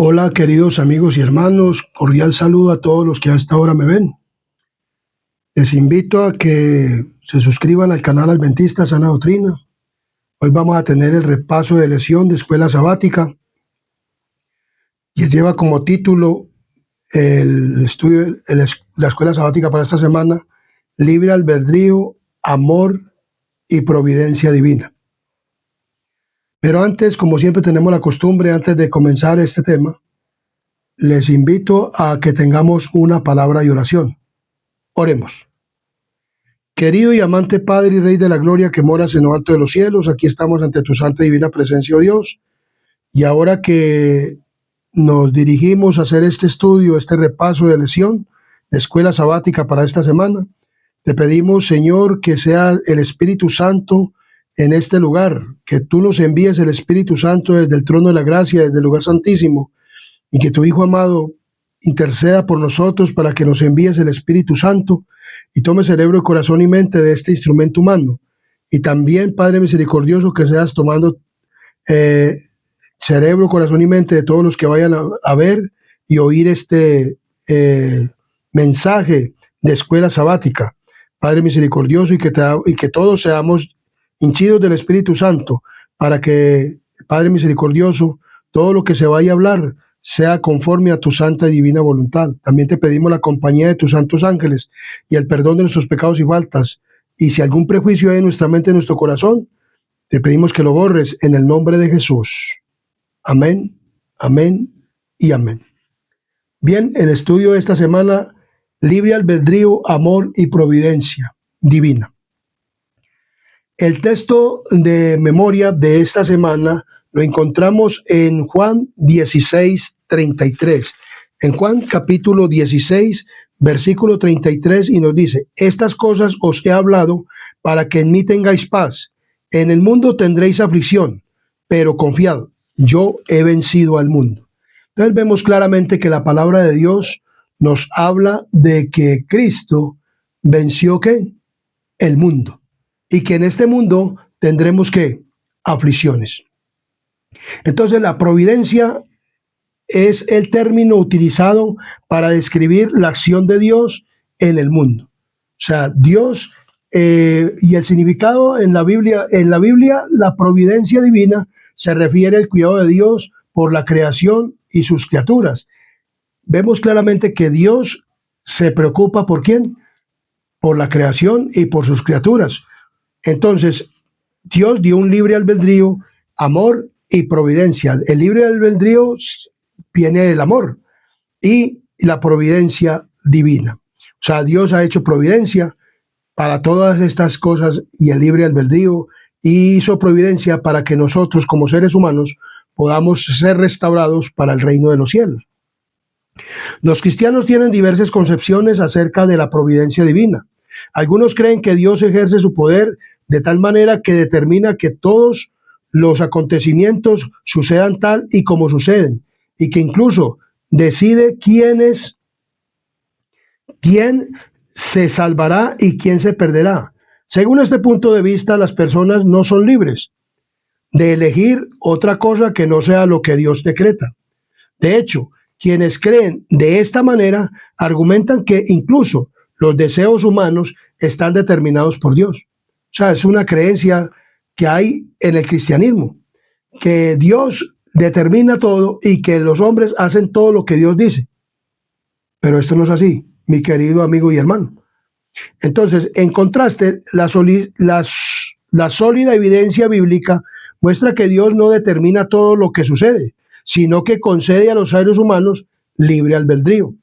Hola, queridos amigos y hermanos, cordial saludo a todos los que a esta hora me ven. Les invito a que se suscriban al canal Adventista Sana Doctrina. Hoy vamos a tener el repaso de lección de escuela sabática que lleva como título el estudio de la escuela sabática para esta semana: Libre albedrío, amor y providencia divina. Pero antes, como siempre tenemos la costumbre, antes de comenzar este tema, les invito a que tengamos una palabra y oración. Oremos. Querido y amante Padre y Rey de la Gloria que moras en lo alto de los cielos, aquí estamos ante tu santa y divina presencia, oh Dios, y ahora que nos dirigimos a hacer este estudio, este repaso de lección, de escuela sabática para esta semana, te pedimos, Señor, que sea el Espíritu Santo en este lugar, que tú nos envíes el Espíritu Santo desde el trono de la gracia, desde el lugar santísimo, y que tu Hijo amado interceda por nosotros para que nos envíes el Espíritu Santo y tome cerebro, corazón y mente de este instrumento humano. Y también, Padre misericordioso, que seas tomando cerebro, corazón y mente de todos los que vayan a ver y oír este mensaje de escuela sabática. Padre misericordioso, y que todos seamos hinchidos del Espíritu Santo, para que, Padre misericordioso, todo lo que se vaya a hablar sea conforme a tu santa y divina voluntad. También te pedimos la compañía de tus santos ángeles y el perdón de nuestros pecados y faltas. Y si algún prejuicio hay en nuestra mente, en nuestro corazón, te pedimos que lo borres en el nombre de Jesús. Amén, amén y amén. Bien, el estudio de esta semana: libre albedrío, amor y providencia divina. El texto de memoria de esta semana lo encontramos en Juan 16:33. En Juan capítulo 16, versículo 33, y nos dice: estas cosas os he hablado para que en mí tengáis paz. En el mundo tendréis aflicción, pero confiad, yo he vencido al mundo. Entonces vemos claramente que la palabra de Dios nos habla de que Cristo venció ¿qué? El mundo. Y que en este mundo tendremos ¿qué? Aflicciones. Entonces la providencia es el término utilizado para describir la acción de Dios en el mundo. O sea, Dios y el significado en la Biblia, la providencia divina se refiere al cuidado de Dios por la creación y sus criaturas. Vemos claramente que Dios se preocupa ¿por quién? Por la creación y por sus criaturas. Entonces, Dios dio un libre albedrío, amor y providencia. El libre albedrío viene del amor y la providencia divina. O sea, Dios ha hecho providencia para todas estas cosas y el libre albedrío, y hizo providencia para que nosotros como seres humanos podamos ser restaurados para el reino de los cielos. Los cristianos tienen diversas concepciones acerca de la providencia divina. Algunos creen que Dios ejerce su poder de tal manera que determina que todos los acontecimientos sucedan tal y como suceden, y que incluso decide quién se salvará y quién se perderá. Según este punto de vista, las personas no son libres de elegir otra cosa que no sea lo que Dios decreta. De hecho, quienes creen de esta manera argumentan que incluso los deseos humanos están determinados por Dios. O sea, es una creencia que hay en el cristianismo, que Dios determina todo y que los hombres hacen todo lo que Dios dice. Pero esto no es así, mi querido amigo y hermano. Entonces, en contraste, la sólida evidencia bíblica muestra que Dios no determina todo lo que sucede, sino que concede a los seres humanos libre albedrío,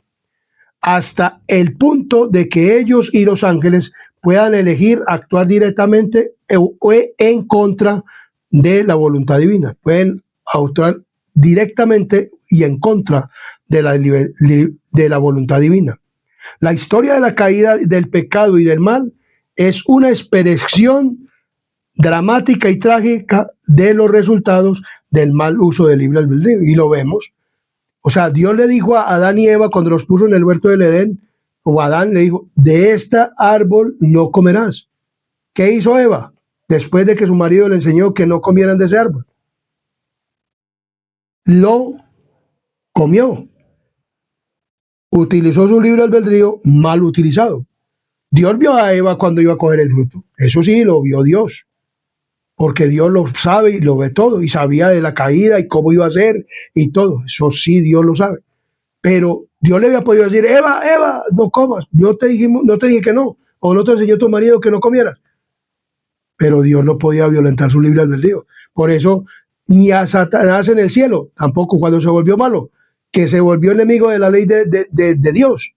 hasta el punto de que ellos y los ángeles puedan elegir actuar directamente o en contra de la voluntad divina. Pueden actuar directamente y en contra de la voluntad divina. La historia de la caída, del pecado y del mal es una expresión dramática y trágica de los resultados del mal uso del libre albedrío. Y lo vemos. O sea, Dios le dijo a Adán y Eva cuando los puso en el huerto del Edén, o Adán le dijo: de este árbol no comerás. ¿Qué hizo Eva? Después de que su marido le enseñó que no comieran de ese árbol, lo comió. Utilizó su libre albedrío mal utilizado. Dios vio a Eva cuando iba a coger el fruto. Eso sí, lo vio Dios. Porque Dios lo sabe y lo ve todo. Y sabía de la caída y cómo iba a ser y todo. Eso sí, Dios lo sabe. Pero Dios le había podido decir, Eva, Eva, no comas. No te dije que no. O no te enseñó tu marido que no comieras. Pero Dios no podía violentar su libre albedrío. Por eso, ni a Satanás en el cielo, tampoco cuando se volvió malo, que se volvió enemigo de la ley de Dios.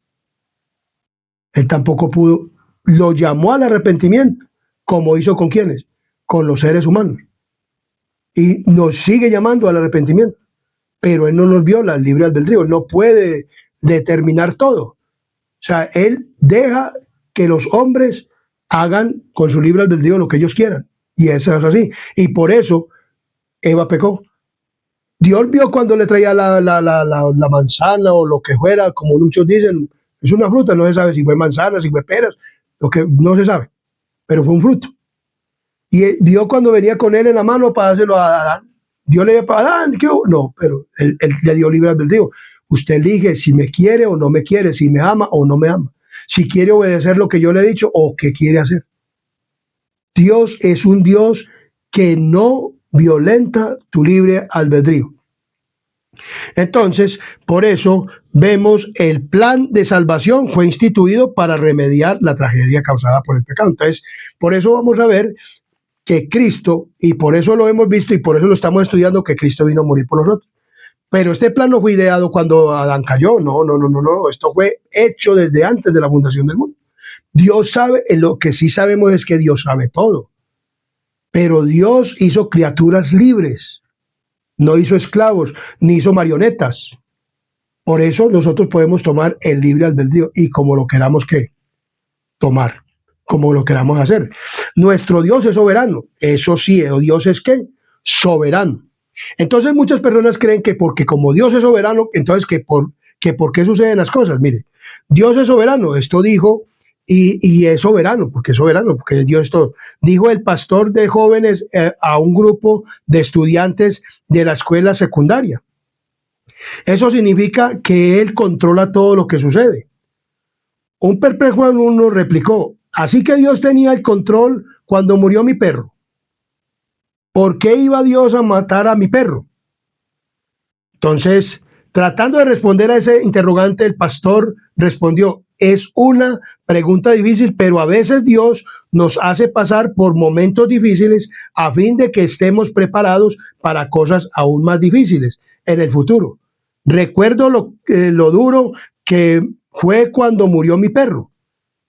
Él tampoco pudo, lo llamó al arrepentimiento, como hizo con quienes, con los seres humanos. Y nos sigue llamando al arrepentimiento, pero él no nos viola el libre albedrío, no puede determinar todo. O sea, él deja que los hombres hagan con su libre albedrío lo que ellos quieran. Y eso es así. Y por eso Eva pecó. Dios vio cuando le traía la manzana o lo que fuera, como muchos dicen, es una fruta, no se sabe si fue manzana, si fue peras, lo que no se sabe, pero fue un fruto. Y vio cuando venía con él en la mano para dárselo a Adán. Dios le dijo a Adán, ¿qué hubo? No, pero él le dio libre albedrío. Usted elige si me quiere o no me quiere, si me ama o no me ama, si quiere obedecer lo que yo le he dicho o qué quiere hacer. Dios es un Dios que no violenta tu libre albedrío. Entonces, por eso vemos el plan de salvación fue instituido para remediar la tragedia causada por el pecado. Entonces, por eso vamos a ver que Cristo, y por eso lo hemos visto y por eso lo estamos estudiando, que Cristo vino a morir por nosotros. Pero este plan no fue ideado cuando Adán cayó, no, esto fue hecho desde antes de la fundación del mundo. Dios sabe, lo que sí sabemos es que Dios sabe todo, pero Dios hizo criaturas libres, no hizo esclavos, ni hizo marionetas. Por eso nosotros podemos tomar el libre albedrío y como lo queramos que tomar, como lo queramos hacer. Nuestro Dios es soberano, eso sí, Dios es ¿qué? Soberano. Entonces muchas personas creen que porque como Dios es soberano, entonces que por qué suceden las cosas. Mire, Dios es soberano, esto dijo, y es soberano, porque Dios es todo. Dijo el pastor de jóvenes a un grupo de estudiantes de la escuela secundaria. Eso significa que Él controla todo lo que sucede. Un perplejo alumno replicó, así que Dios tenía el control cuando murió mi perro. ¿Por qué iba Dios a matar a mi perro? Entonces, tratando de responder a ese interrogante, el pastor respondió, es una pregunta difícil, pero a veces Dios nos hace pasar por momentos difíciles a fin de que estemos preparados para cosas aún más difíciles en el futuro. Recuerdo lo duro que fue cuando murió mi perro,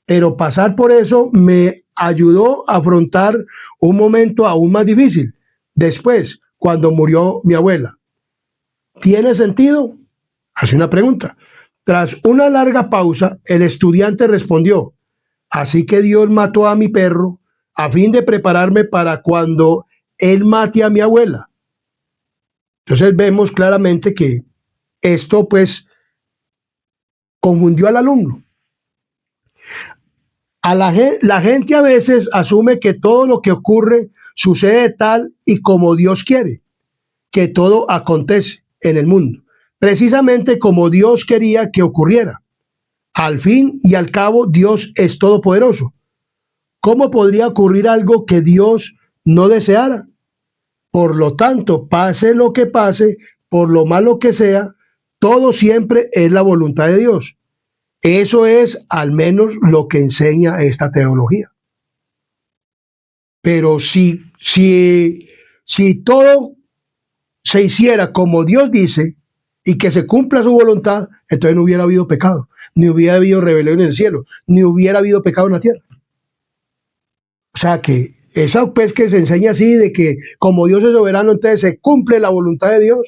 pero pasar por eso me ayudó a afrontar un momento aún más difícil. Después, cuando murió mi abuela. ¿Tiene sentido? Hace una pregunta. Tras una larga pausa, el estudiante respondió, así que Dios mató a mi perro a fin de prepararme para cuando Él mate a mi abuela. Entonces vemos claramente que esto pues confundió al alumno. La gente a veces asume que todo lo que ocurre sucede tal y como Dios quiere, que todo acontece en el mundo, precisamente como Dios quería que ocurriera. Al fin y al cabo, Dios es todopoderoso. ¿Cómo podría ocurrir algo que Dios no deseara? Por lo tanto, pase lo que pase, por lo malo que sea, todo siempre es la voluntad de Dios. Eso es al menos lo que enseña esta teología. Pero si todo se hiciera como Dios dice y que se cumpla su voluntad, entonces no hubiera habido pecado, ni hubiera habido rebelión en el cielo, ni hubiera habido pecado en la tierra. O sea que esa pues que se enseña así de que como Dios es soberano, entonces se cumple la voluntad de Dios,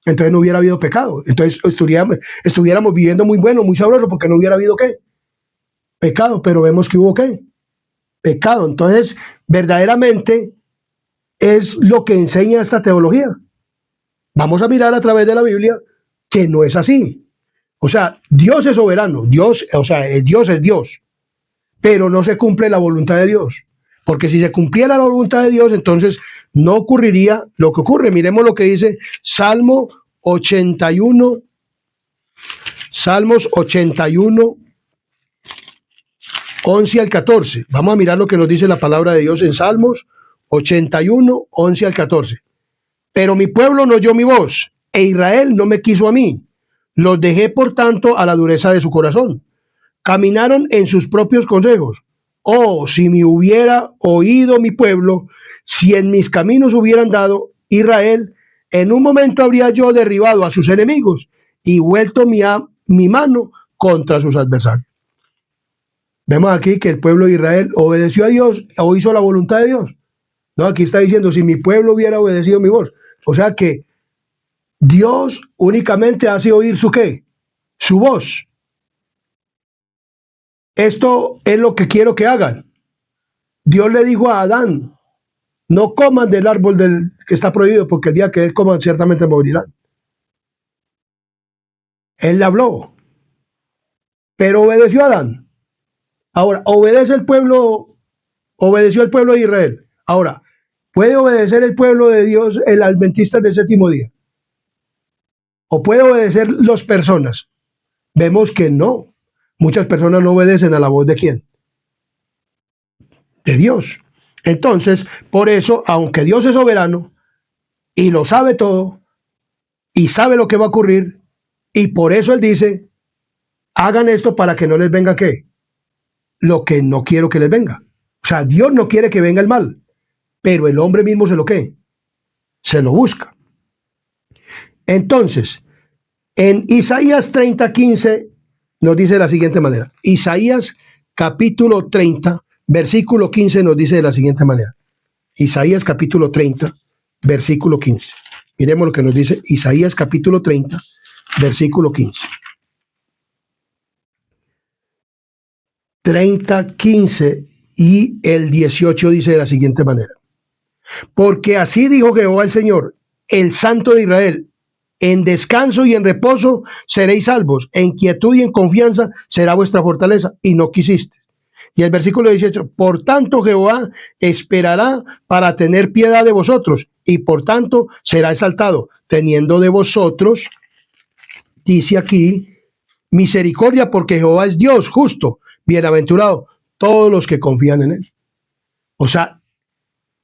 entonces no hubiera habido pecado. Entonces estuviéramos viviendo muy bueno, muy sabroso, porque no hubiera habido ¿qué? Pecado, pero vemos que hubo ¿qué? Pecado. Entonces, verdaderamente es lo que enseña esta teología. Vamos a mirar a través de la Biblia que no es así. O sea, Dios es soberano, Dios es Dios, pero no se cumple la voluntad de Dios. Porque si se cumpliera la voluntad de Dios, entonces no ocurriría lo que ocurre. Miremos lo que dice Salmo 81, Salmos 81, 11 al 14. Vamos a mirar lo que nos dice la palabra de Dios en Salmos 81, 11 al 14. Pero mi pueblo no oyó mi voz, e Israel no me quiso a mí. Los dejé, por tanto, a la dureza de su corazón. Caminaron en sus propios consejos. Oh, si me hubiera oído mi pueblo, si en mis caminos hubieran dado Israel, en un momento habría yo derribado a sus enemigos y vuelto mi mano contra sus adversarios. Vemos aquí que el pueblo de Israel obedeció a Dios o hizo la voluntad de Dios. No, aquí está diciendo, si mi pueblo hubiera obedecido mi voz. O sea que Dios únicamente hace oír su ¿qué? Su voz. Esto es lo que quiero que hagan. Dios le dijo a Adán, no coman del árbol que está prohibido, porque el día que él coma ciertamente morirán. Él le habló, pero obedeció a Adán. Ahora, obedeció el pueblo de Israel. Ahora, ¿puede obedecer el pueblo de Dios, el adventista del séptimo día? ¿O puede obedecer las personas? Vemos que no. Muchas personas no obedecen a la voz de ¿quién? De Dios. Entonces, por eso, aunque Dios es soberano y lo sabe todo y sabe lo que va a ocurrir, y por eso Él dice, hagan esto para que no les venga ¿qué? Lo que no quiero que les venga. O sea, Dios no quiere que venga el mal, pero el hombre mismo se lo ¿qué? Se lo busca. Entonces, en Isaías 30:15 nos dice de la siguiente manera. Isaías capítulo 30, versículo 15 nos dice de la siguiente manera. Isaías capítulo 30, versículo 15. Miremos lo que nos dice Isaías capítulo 30, versículo 15. 30, 15 y el 18 dice de la siguiente manera. Porque así dijo Jehová el Señor, el Santo de Israel, en descanso y en reposo seréis salvos, en quietud y en confianza será vuestra fortaleza, y no quisiste. Y el versículo 18, por tanto Jehová esperará para tener piedad de vosotros, y por tanto será exaltado, teniendo de vosotros, dice aquí, misericordia, porque Jehová es Dios justo, bienaventurado todos los que confían en él. O sea,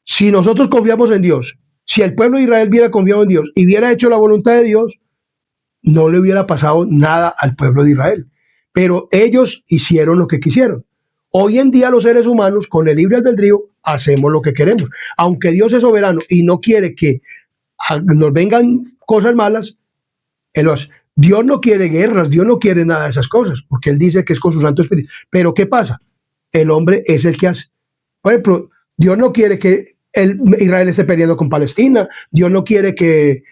si nosotros confiamos en Dios, si el pueblo de Israel hubiera confiado en Dios y hubiera hecho la voluntad de Dios, no le hubiera pasado nada al pueblo de Israel. Pero ellos hicieron lo que quisieron. Hoy en día los seres humanos, con el libre albedrío, hacemos lo que queremos. Aunque Dios es soberano y no quiere que nos vengan cosas malas, Él lo hace. Dios no quiere guerras, Dios no quiere nada de esas cosas, porque Él dice que es con su Santo Espíritu. Pero ¿qué pasa? El hombre es el que hace. Por ejemplo, Dios no quiere que Israel esté peleando con Palestina, Dios no quiere que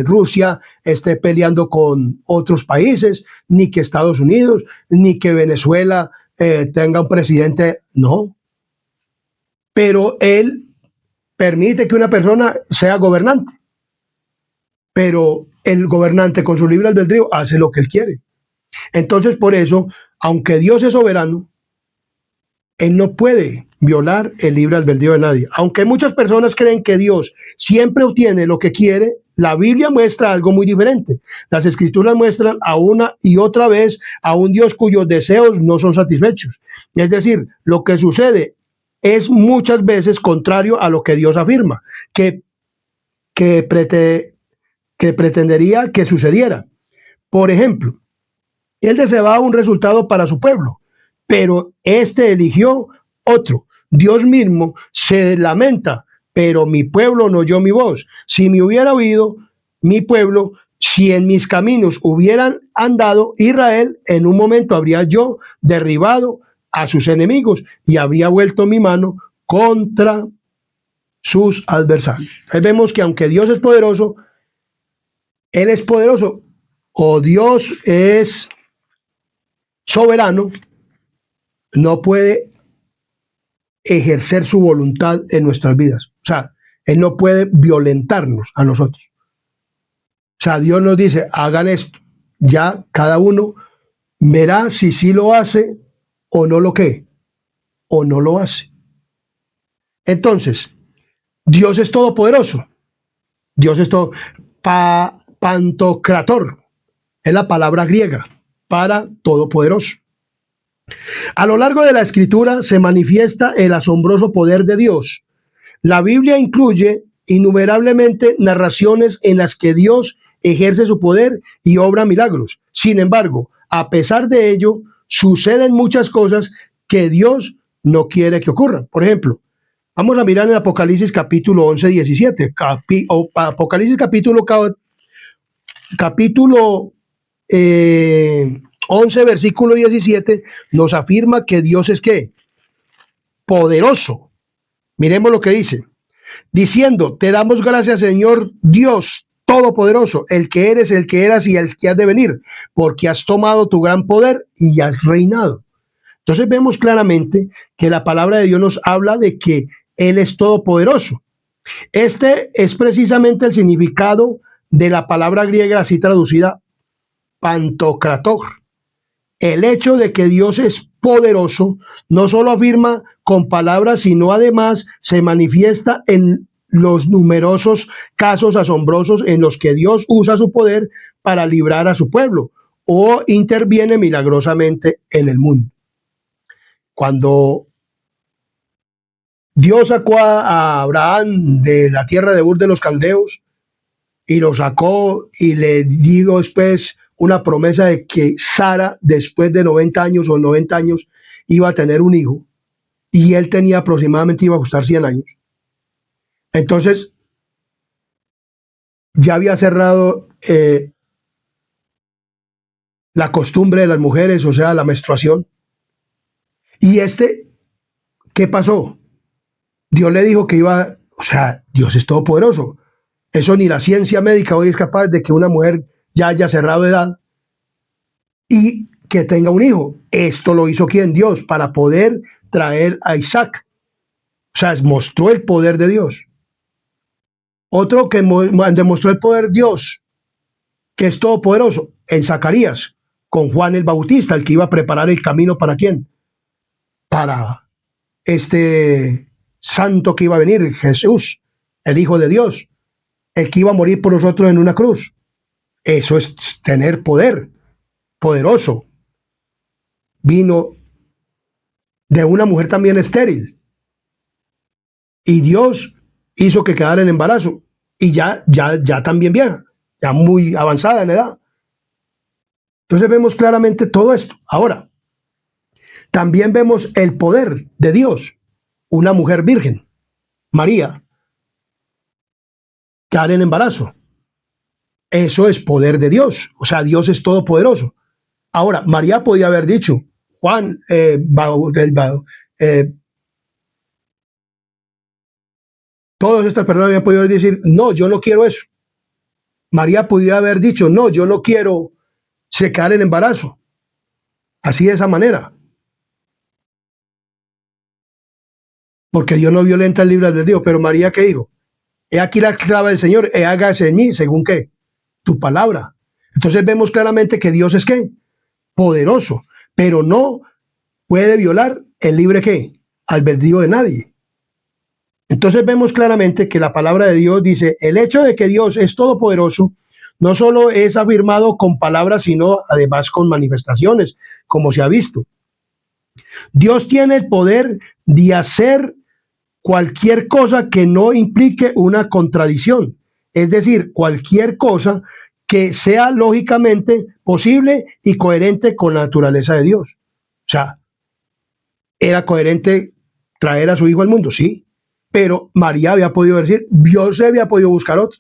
Rusia esté peleando con otros países, ni que Estados Unidos, ni que Venezuela tenga un presidente, no. Pero Él permite que una persona sea gobernante. Pero el gobernante con su libre albedrío hace lo que él quiere. Entonces, por eso, aunque Dios es soberano, Él no puede violar el libre albedrío de nadie. Aunque muchas personas creen que Dios siempre obtiene lo que quiere, la Biblia muestra algo muy diferente. Las Escrituras muestran a una y otra vez a un Dios cuyos deseos no son satisfechos. Es decir, lo que sucede es muchas veces contrario a lo que Dios afirma, que pretendería que sucediera. Por ejemplo, Él deseaba un resultado para su pueblo, pero este eligió otro. Dios mismo se lamenta, pero mi pueblo no oyó mi voz. Si me hubiera oído mi pueblo, si en mis caminos hubieran andado Israel, en un momento habría yo derribado a sus enemigos y habría vuelto mi mano contra sus adversarios. Ahí vemos que aunque Dios es poderoso, Él es poderoso o Dios es soberano, no puede ejercer su voluntad en nuestras vidas. O sea, Él no puede violentarnos a nosotros. O sea, Dios nos dice, hagan esto. Ya cada uno verá si sí lo hace o no lo que, o no lo hace. Entonces, Dios es todopoderoso. Dios es todo. Pantocrator, es la palabra griega para todopoderoso. A lo largo de la escritura se manifiesta el asombroso poder de Dios. La Biblia incluye innumerablemente narraciones en las que Dios ejerce su poder y obra milagros. Sin embargo, a pesar de ello, suceden muchas cosas que Dios no quiere que ocurran. Por ejemplo, vamos a mirar en Apocalipsis capítulo 11, 17. Apocalipsis capítulo 11, versículo 17, nos afirma que Dios es ¿qué? Poderoso. Miremos lo que dice. Diciendo, te damos gracias, Señor Dios Todopoderoso, el que eres, el que eras y el que has de venir, porque has tomado tu gran poder y has reinado. Entonces vemos claramente que la palabra de Dios nos habla de que Él es todopoderoso. Este es precisamente el significado de la palabra griega así traducida, pantocrator. El hecho de que Dios es poderoso no solo afirma con palabras, sino además se manifiesta en los numerosos casos asombrosos en los que Dios usa su poder para librar a su pueblo o interviene milagrosamente en el mundo. Cuando Dios sacó a Abraham de la tierra de Ur de los Caldeos y lo sacó y le dio después una promesa de que Sara, después de 90 años o 90 años, iba a tener un hijo, y él tenía aproximadamente, iba a costar 100 años. Entonces, ya había cerrado la costumbre de las mujeres, o sea, la menstruación. Y ¿qué pasó? Dios le dijo que iba, o sea, Dios es todopoderoso. Eso ni la ciencia médica hoy es capaz de que una mujer ya haya cerrado edad y que tenga un hijo. Esto lo hizo ¿quién? Dios, para poder traer a Isaac. O sea, mostró el poder de Dios. Otro que demostró el poder de Dios, que es todopoderoso, en Zacarías, con Juan el Bautista, el que iba a preparar el camino ¿para quién? Para este santo que iba a venir, Jesús, el Hijo de Dios, el que iba a morir por nosotros en una cruz. Eso es tener poder, poderoso. Vino de una mujer también estéril. Y Dios hizo que quedara en embarazo. Y ya también vieja, ya muy avanzada en edad. Entonces vemos claramente todo esto. Ahora, también vemos el poder de Dios. Una mujer virgen, María, quedar en embarazo. Eso es poder de Dios. O sea, Dios es todopoderoso. Ahora, María podía haber dicho, Juan, todas estas personas habían podido decir, no, yo no quiero eso. María podía haber dicho, no, yo no quiero quedar en embarazo. Así de esa manera. Porque Dios no violenta el libre albedrío. Pero María, ¿qué dijo? He aquí la esclava del Señor, hágase en mí, según ¿qué? Tu palabra. Entonces vemos claramente que Dios es ¿qué? Poderoso, pero no puede violar el libre ¿qué? Albedrío de nadie. Entonces vemos claramente que la palabra de Dios dice, el hecho de que Dios es todopoderoso no solo es afirmado con palabras, sino además con manifestaciones, como se ha visto. Dios tiene el poder de hacer cualquier cosa que no implique una contradicción, es decir, cualquier cosa que sea lógicamente posible y coherente con la naturaleza de Dios. O sea, ¿era coherente traer a su hijo al mundo? Sí, pero María había podido decir, Dios se había podido buscar otro.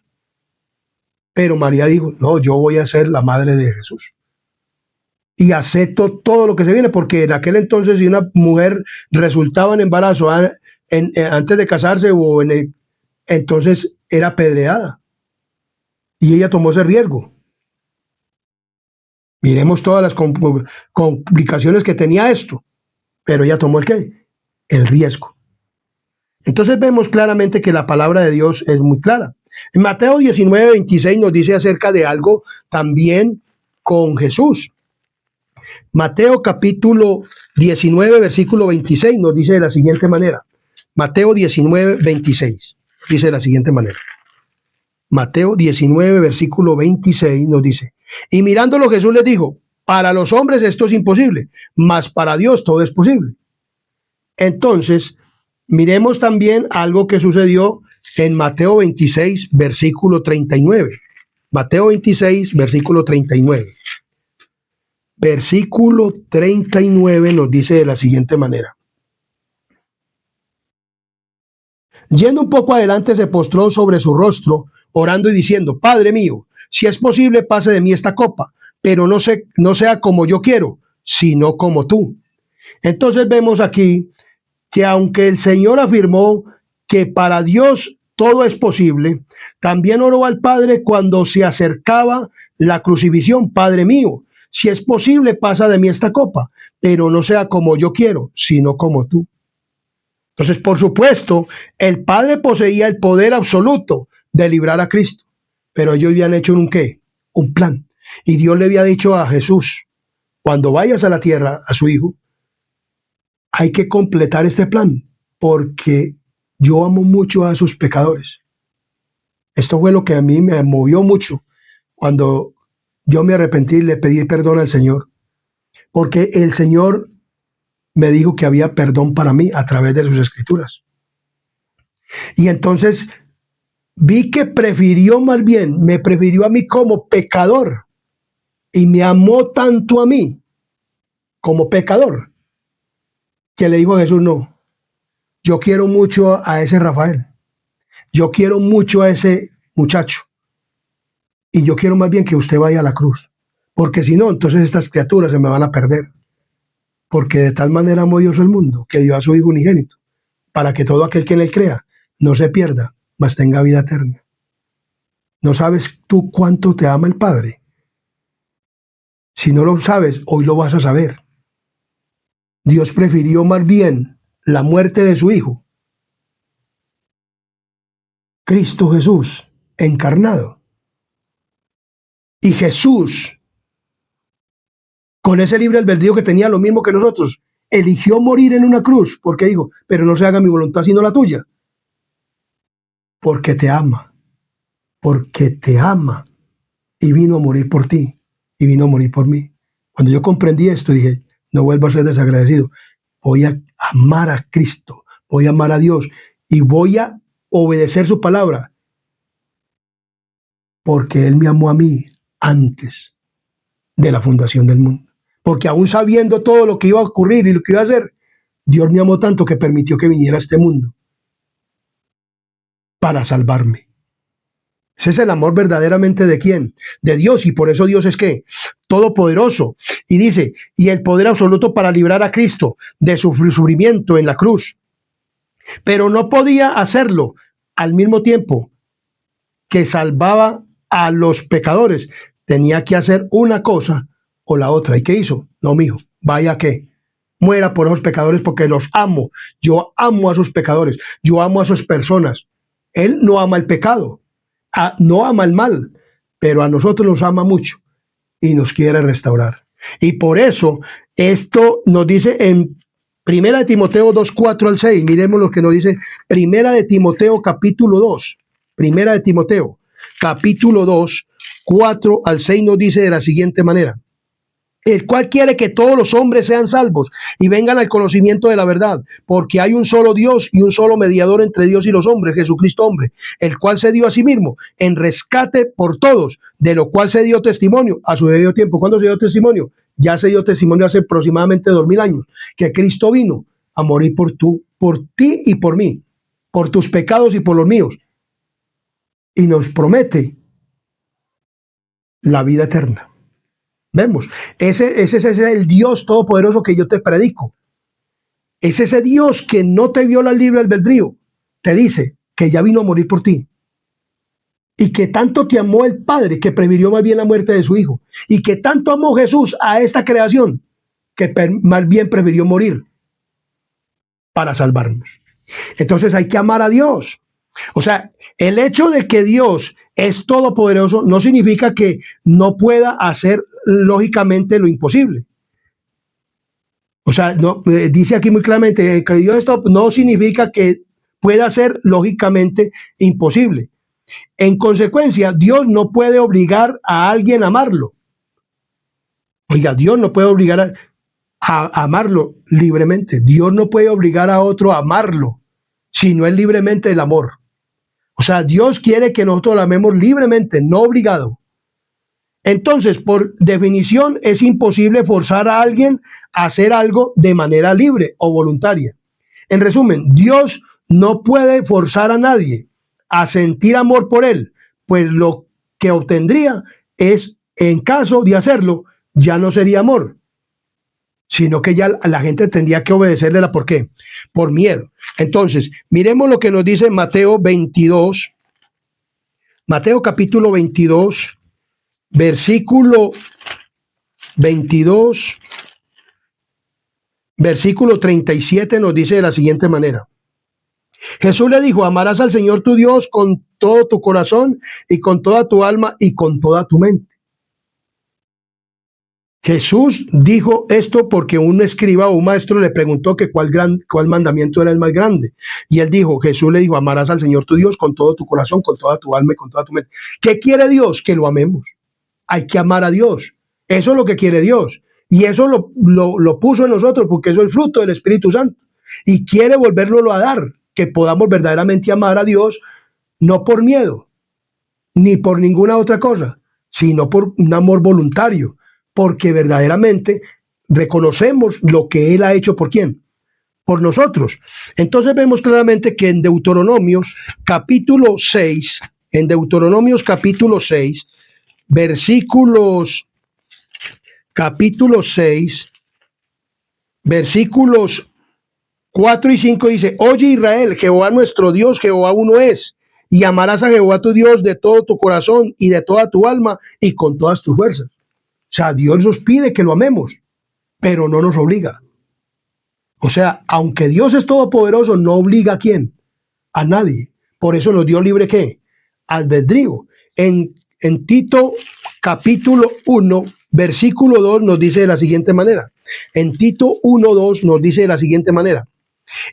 Pero María dijo, no, yo voy a ser la madre de Jesús. Y acepto todo lo que se viene, porque en aquel entonces si una mujer resultaba en embarazo antes de casarse entonces era apedreada. Y ella tomó ese riesgo. Miremos todas las complicaciones que tenía esto, pero ella tomó el riesgo. Entonces vemos claramente que la palabra de Dios es muy clara. En Mateo 19, 26 nos dice acerca de algo también con Jesús. Mateo capítulo 19, versículo 26 nos dice de la siguiente manera. Mateo 19, 26 dice de la siguiente manera. Mateo 19, versículo 26 nos dice, y mirándolo Jesús les dijo, para los hombres esto es imposible, mas para Dios todo es posible. Entonces, miremos también algo que sucedió en Mateo 26, versículo 39. Mateo 26, versículo 39. Versículo 39 nos dice de la siguiente manera. Yendo un poco adelante, se postró sobre su rostro, orando y diciendo, Padre mío, si es posible, pase de mí esta copa, pero no sea como yo quiero, sino como tú. Entonces vemos aquí que aunque el Señor afirmó que para Dios todo es posible, también oró al Padre cuando se acercaba la crucifixión, Padre mío, si es posible, pasa de mí esta copa, pero no sea como yo quiero, sino como tú. Entonces, por supuesto, el Padre poseía el poder absoluto de librar a Cristo, pero ellos habían hecho un ¿qué? Un plan. Y Dios le había dicho a Jesús, cuando vayas a la tierra, a su Hijo, hay que completar este plan, porque yo amo mucho a sus pecadores. Esto fue lo que a mí me movió mucho cuando yo me arrepentí y le pedí perdón al Señor, porque el Señor me dijo que había perdón para mí a través de sus escrituras. Y entonces vi que me prefirió a mí como pecador y me amó tanto a mí como pecador que le dijo a Jesús, no, yo quiero mucho a ese Rafael, yo quiero mucho a ese muchacho y yo quiero más bien que usted vaya a la cruz, porque si no, entonces estas criaturas se me van a perder, porque de tal manera amó Dios el mundo que dio a su Hijo unigénito, para que todo aquel que en él crea no se pierda, mas tenga vida eterna. ¿No sabes tú cuánto te ama el Padre? Si no lo sabes, hoy lo vas a saber. Dios prefirió más bien la muerte de su Hijo, Cristo Jesús, encarnado. Y Jesús, con ese libre albedrío que tenía lo mismo que nosotros, eligió morir en una cruz, porque dijo, pero no se haga mi voluntad sino la tuya. Porque te ama, y vino a morir por ti, y vino a morir por mí. Cuando yo comprendí esto, dije, no vuelvo a ser desagradecido, voy a amar a Cristo, voy a amar a Dios, y voy a obedecer su palabra, porque Él me amó a mí antes de la fundación del mundo. Porque aún sabiendo todo lo que iba a ocurrir y lo que iba a hacer, Dios me amó tanto que permitió que viniera a este mundo para salvarme. Ese es el amor verdaderamente de quién? De Dios, y por eso Dios es ¿qué? Todopoderoso. Y dice, y el poder absoluto para librar a Cristo de su sufrimiento en la cruz. Pero no podía hacerlo al mismo tiempo que salvaba a los pecadores. Tenía que hacer una cosa o la otra. ¿Y qué hizo? No, mijo, vaya que muera por esos pecadores porque los amo. Yo amo a sus pecadores. Yo amo a sus personas. Él no ama el pecado. No ama el mal, pero a nosotros nos ama mucho y nos quiere restaurar. Y por eso esto nos dice en Primera de Timoteo 2, 4 al 6. Miremos lo que nos dice Primera de Timoteo capítulo 2. Primera de Timoteo capítulo 2, 4 al 6 nos dice de la siguiente manera. El cual quiere que todos los hombres sean salvos y vengan al conocimiento de la verdad, porque hay un solo Dios y un solo mediador entre Dios y los hombres, Jesucristo hombre, el cual se dio a sí mismo en rescate por todos, de lo cual se dio testimonio a su debido tiempo. ¿Cuándo se dio testimonio? Ya se dio testimonio hace aproximadamente 2000 años, que Cristo vino a morir por ti y por mí, por tus pecados y por los míos, y nos promete la vida eterna. Vemos, ese es el Dios todopoderoso que yo te predico. Es ese Dios que no te viola el libre albedrío. Te dice que ya vino a morir por ti. Y que tanto te amó el Padre que prefirió más bien la muerte de su Hijo. Y que tanto amó Jesús a esta creación que más bien prefirió morir para salvarnos. Entonces hay que amar a Dios. O sea, el hecho de que Dios es todopoderoso no significa que no pueda hacer lógicamente lo imposible. O sea, no, dice aquí muy claramente que Dios esto no significa que pueda ser lógicamente imposible. En consecuencia, Dios no puede obligar a alguien a amarlo. Oiga, Dios no puede obligar a amarlo libremente. Dios no puede obligar a otro a amarlo, sino es libremente el amor. O sea, Dios quiere que nosotros lo amemos libremente, no obligado. Entonces, por definición, es imposible forzar a alguien a hacer algo de manera libre o voluntaria. En resumen, Dios no puede forzar a nadie a sentir amor por él, pues lo que obtendría es, en caso de hacerlo, ya no sería amor, sino que ya la gente tendría que obedecerle. ¿Por qué? Por miedo. Entonces, miremos lo que nos dice Mateo 22, Mateo capítulo 22, versículo 22, versículo 37 nos dice de la siguiente manera. Jesús le dijo: amarás al Señor tu Dios con todo tu corazón y con toda tu alma y con toda tu mente. Jesús dijo esto porque un escriba o un maestro le preguntó que cuál mandamiento era el más grande. Y él dijo, Jesús le dijo: amarás al Señor tu Dios con todo tu corazón, con toda tu alma y con toda tu mente. ¿Qué quiere Dios? Que lo amemos. Hay que amar a Dios. Eso es lo que quiere Dios. Y eso lo puso en nosotros, porque eso es el fruto del Espíritu Santo. Y quiere volverlo a dar, que podamos verdaderamente amar a Dios, no por miedo, ni por ninguna otra cosa, sino por un amor voluntario, porque verdaderamente reconocemos lo que Él ha hecho. ¿Por quién? Por nosotros. Entonces vemos claramente que en Deuteronomios capítulo 6, versículos 4 y 5 dice: oye Israel, Jehová nuestro Dios, Jehová uno es, y amarás a Jehová tu Dios de todo tu corazón y de toda tu alma y con todas tus fuerzas. O sea, Dios nos pide que lo amemos, pero no nos obliga. O sea, aunque Dios es todopoderoso, no obliga a quién, a nadie. Por eso nos dio libre ¿qué? Albedrío. En Tito capítulo 1, versículo 2 nos dice de la siguiente manera. En Tito 1:2 nos dice de la siguiente manera: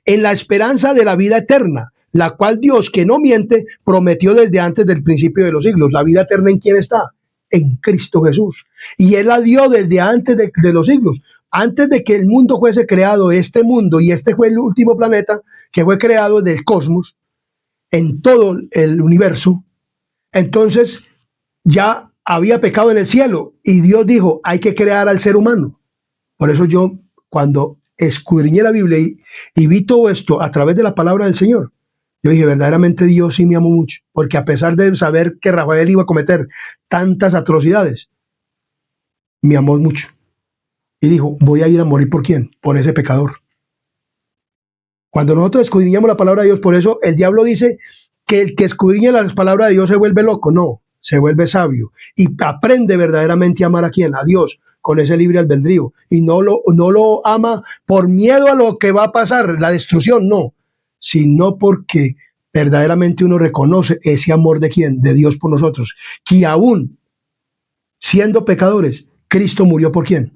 en la esperanza de la vida eterna, la cual Dios, que no miente, prometió desde antes del principio de los siglos. ¿La vida eterna en quién está? En Cristo Jesús. Y Él la dio desde antes de los siglos. Antes de que el mundo fuese creado, este mundo, y este fue el último planeta que fue creado del cosmos, en todo el universo, entonces ya había pecado en el cielo y Dios dijo: hay que crear al ser humano. Por eso yo, cuando escudriñé la Biblia y vi todo esto a través de la palabra del Señor, yo dije, verdaderamente Dios sí me amó mucho, porque a pesar de saber que Rafael iba a cometer tantas atrocidades, me amó mucho. Y dijo, voy a ir a morir ¿por quién? Por ese pecador. Cuando nosotros escudriñamos la palabra de Dios, por eso el diablo dice que el que escudriña la palabra de Dios se vuelve loco. No, se vuelve sabio y aprende verdaderamente a amar a quién, a Dios, con ese libre albedrío, y no lo ama por miedo a lo que va a pasar, la destrucción, no, sino porque verdaderamente uno reconoce ese amor de quién, de Dios por nosotros, que aún siendo pecadores, Cristo murió ¿por quién?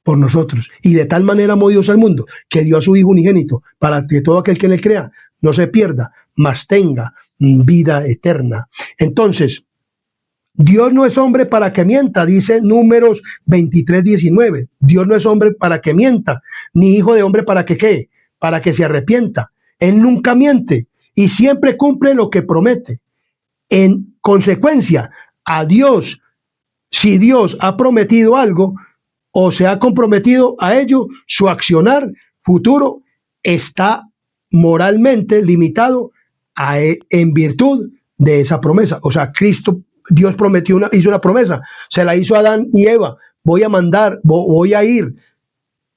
Por nosotros. Y de tal manera amó Dios al mundo, que dio a su Hijo unigénito, para que todo aquel que en él crea no se pierda, mas tenga vida eterna. Entonces, Dios no es hombre para que mienta, dice Números 23:19. Dios no es hombre para que mienta, ni hijo de hombre para que ¿qué? Para que se arrepienta. Él nunca miente y siempre cumple lo que promete. En consecuencia, a Dios, si Dios ha prometido algo o se ha comprometido a ello, su accionar futuro está moralmente limitado en virtud de esa promesa. O sea, Dios hizo una promesa, se la hizo a Adán y Eva: voy a ir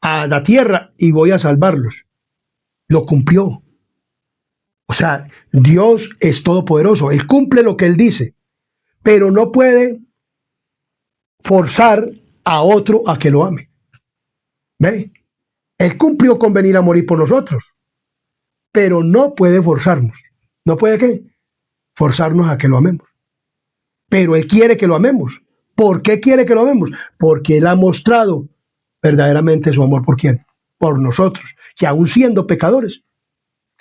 a la tierra y voy a salvarlos. Lo cumplió. O sea, Dios es todopoderoso, Él cumple lo que Él dice, pero no puede forzar a otro a que lo ame. ¿Ve? Él cumplió con venir a morir por nosotros, pero no puede forzarnos. ¿No puede qué? Forzarnos a que lo amemos. Pero Él quiere que lo amemos. ¿Por qué quiere que lo amemos? Porque Él ha mostrado verdaderamente su amor ¿por quién? Por nosotros, que aún siendo pecadores,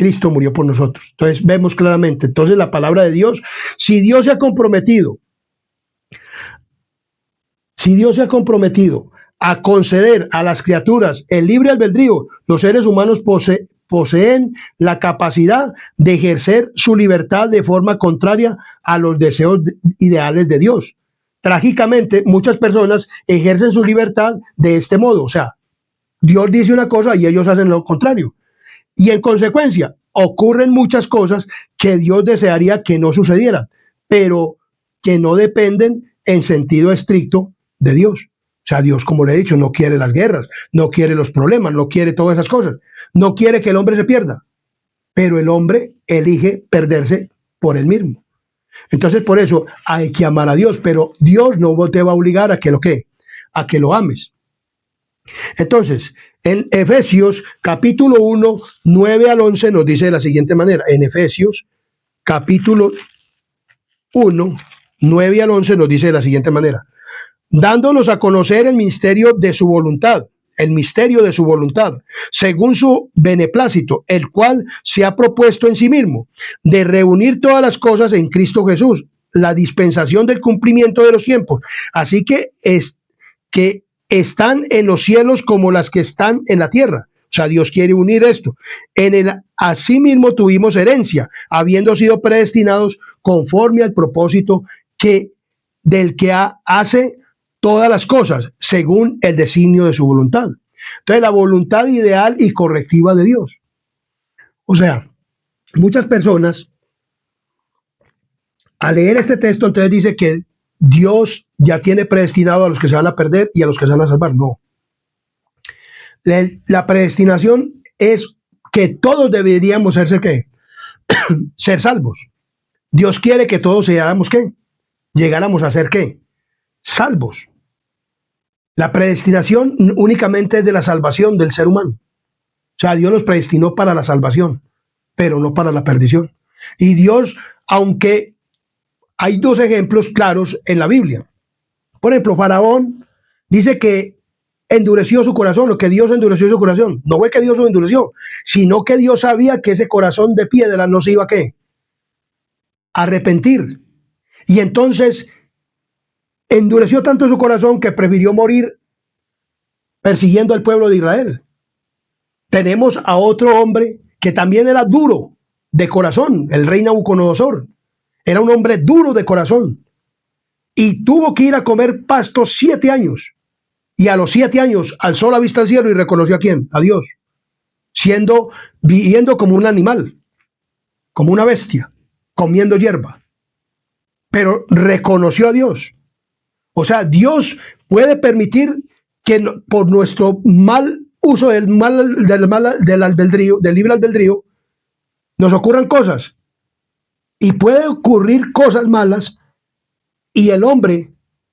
Cristo murió por nosotros. Entonces vemos claramente, entonces la palabra de Dios, si Dios se ha comprometido a conceder a las criaturas el libre albedrío, los seres humanos poseen la capacidad de ejercer su libertad de forma contraria a los deseos ideales de Dios. Trágicamente, muchas personas ejercen su libertad de este modo, o sea, Dios dice una cosa y ellos hacen lo contrario. Y en consecuencia, ocurren muchas cosas que Dios desearía que no sucedieran, pero que no dependen en sentido estricto de Dios. O sea, Dios, como le he dicho, no quiere las guerras, no quiere los problemas, no quiere todas esas cosas. No quiere que el hombre se pierda, pero el hombre elige perderse por él mismo. Entonces, por eso hay que amar a Dios, pero Dios no te va a obligar a que lo ames. Entonces, en Efesios capítulo 1, 9 al 11 nos dice de la siguiente manera. En Efesios capítulo 1, 9 al 11 nos dice de la siguiente manera. Dándonos a conocer el misterio de su voluntad, según su beneplácito, el cual se ha propuesto en sí mismo, de reunir todas las cosas en Cristo Jesús, la dispensación del cumplimiento de los tiempos. Así que están en los cielos como las que están en la tierra. O sea, Dios quiere unir esto. En el asimismo tuvimos herencia, habiendo sido predestinados conforme al propósito del que hace todas las cosas, según el designio de su voluntad. Entonces, la voluntad ideal y correctiva de Dios. O sea, muchas personas, al leer este texto, entonces dice que Dios ya tiene predestinado a los que se van a perder y a los que se van a salvar. No. La predestinación es que todos deberíamos ser salvos. Dios quiere que todos llegáramos a ser salvos. La predestinación únicamente es de la salvación del ser humano. O sea, Dios nos predestinó para la salvación, pero no para la perdición. Y Dios, aunque hay dos ejemplos claros en la Biblia. Por ejemplo, Faraón dice que endureció su corazón, lo que Dios endureció su corazón. No fue que Dios lo endureció, sino que Dios sabía que ese corazón de piedra no se iba a arrepentir. Y entonces endureció tanto su corazón que prefirió morir persiguiendo al pueblo de Israel. Tenemos a otro hombre que también era duro de corazón, el rey Nabucodonosor. Era un hombre duro de corazón y tuvo que ir a comer pasto 7 años. Y a los 7 años alzó la vista al cielo y reconoció ¿a quién? A Dios. Viviendo como un animal, como una bestia, comiendo hierba. Pero reconoció a Dios. O sea, Dios puede permitir que por nuestro mal uso del libre albedrío, nos ocurran cosas. Y puede ocurrir cosas malas y el hombre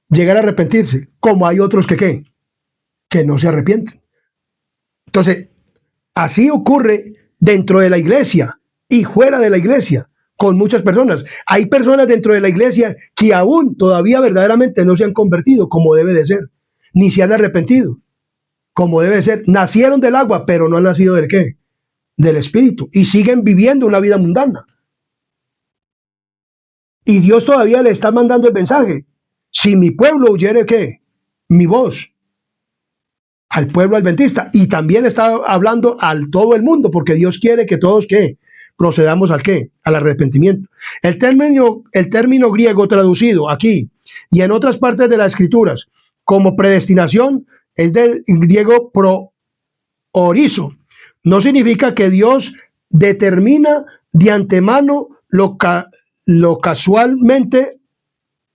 llegar a arrepentirse, como hay otros que no se arrepienten. Entonces, así ocurre dentro de la iglesia y fuera de la iglesia con muchas personas. Hay personas dentro de la iglesia que aún todavía verdaderamente no se han convertido como debe de ser, ni se han arrepentido como debe de ser. Nacieron del agua, pero no han nacido del Espíritu y siguen viviendo una vida mundana. Y Dios todavía le está mandando el mensaje. Si mi pueblo oyere mi voz, al pueblo adventista. Y también está hablando al todo el mundo, porque Dios quiere que todos procedamos al arrepentimiento. El término griego traducido aquí y en otras partes de las escrituras como predestinación es del griego proorizo. No significa que Dios determina de antemano lo casualmente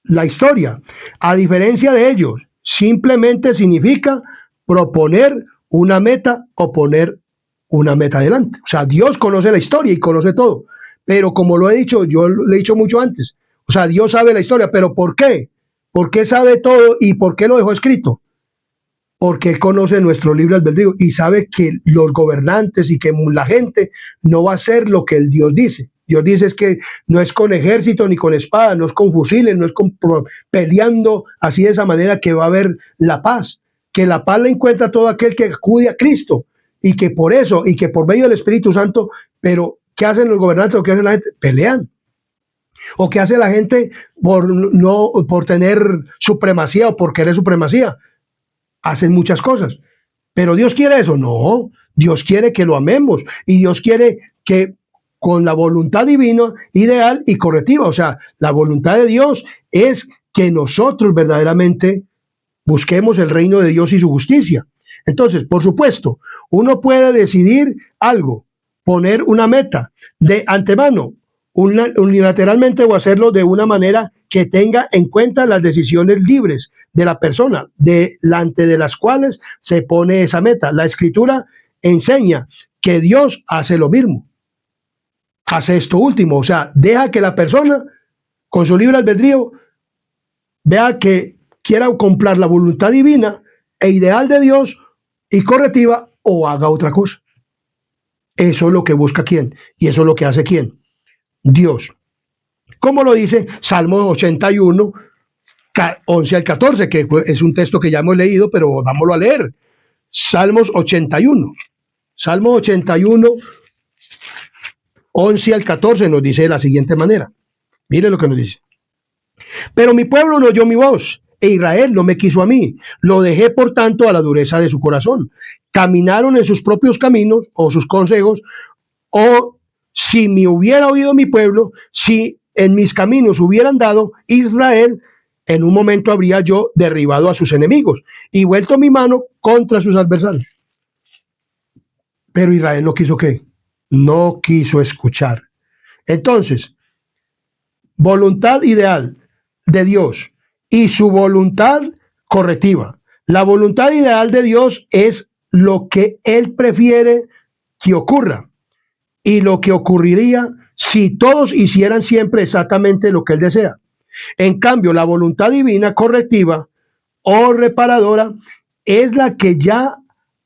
la historia. A diferencia de ellos, simplemente significa proponer una meta o poner una meta adelante. O sea, Dios conoce la historia y conoce todo. Pero como lo he dicho, yo lo he dicho mucho antes. O sea, Dios sabe la historia, pero ¿por qué? ¿Por qué sabe todo y por qué lo dejó escrito? Porque Él conoce nuestro libre albedrío y sabe que los gobernantes y que la gente no va a hacer lo que el Dios dice. Dios dice es que no es con ejército ni con espada, no es con fusiles, no es peleando así de esa manera que va a haber la paz. Que la paz la encuentra todo aquel que acude a Cristo y que por eso y que por medio del Espíritu Santo, pero ¿Qué hacen los gobernantes o qué hace la gente? Pelean. ¿O qué hace la gente por tener supremacía o por querer supremacía? Hacen muchas cosas. ¿Pero Dios quiere eso? No. Dios quiere que lo amemos. Y Dios quiere que con la voluntad divina, ideal y correctiva. O sea, la voluntad de Dios es que nosotros verdaderamente busquemos el reino de Dios y su justicia. Entonces, por supuesto, uno puede decidir algo, poner una meta de antemano, unilateralmente, o hacerlo de una manera que tenga en cuenta las decisiones libres de la persona, delante de las cuales se pone esa meta. La Escritura enseña que Dios hace lo mismo, hace esto último, o sea, deja que la persona con su libre albedrío vea que quiera comprar la voluntad divina e ideal de Dios y correctiva, o haga otra cosa. Eso es lo que busca quién, y eso es lo que hace quién, Dios. Como lo dice Salmo 81, 11 al 14, que es un texto que ya hemos leído, pero vámonos a leer. Salmos 81. Salmo 81, 11 al 14 nos dice de la siguiente manera. Mire lo que nos dice. Pero mi pueblo no oyó mi voz, e Israel no me quiso a mí. Lo dejé, por tanto, a la dureza de su corazón. Caminaron en sus propios caminos, o sus consejos, o si me hubiera oído mi pueblo, si en mis caminos hubieran dado, Israel, en un momento habría yo derribado a sus enemigos y vuelto mi mano contra sus adversarios. Pero Israel no quiso ¿qué? No quiso escuchar. Entonces, voluntad ideal de Dios y su voluntad correctiva. La voluntad ideal de Dios es lo que Él prefiere que ocurra y lo que ocurriría si todos hicieran siempre exactamente lo que Él desea. En cambio, la voluntad divina correctiva o reparadora es la que ya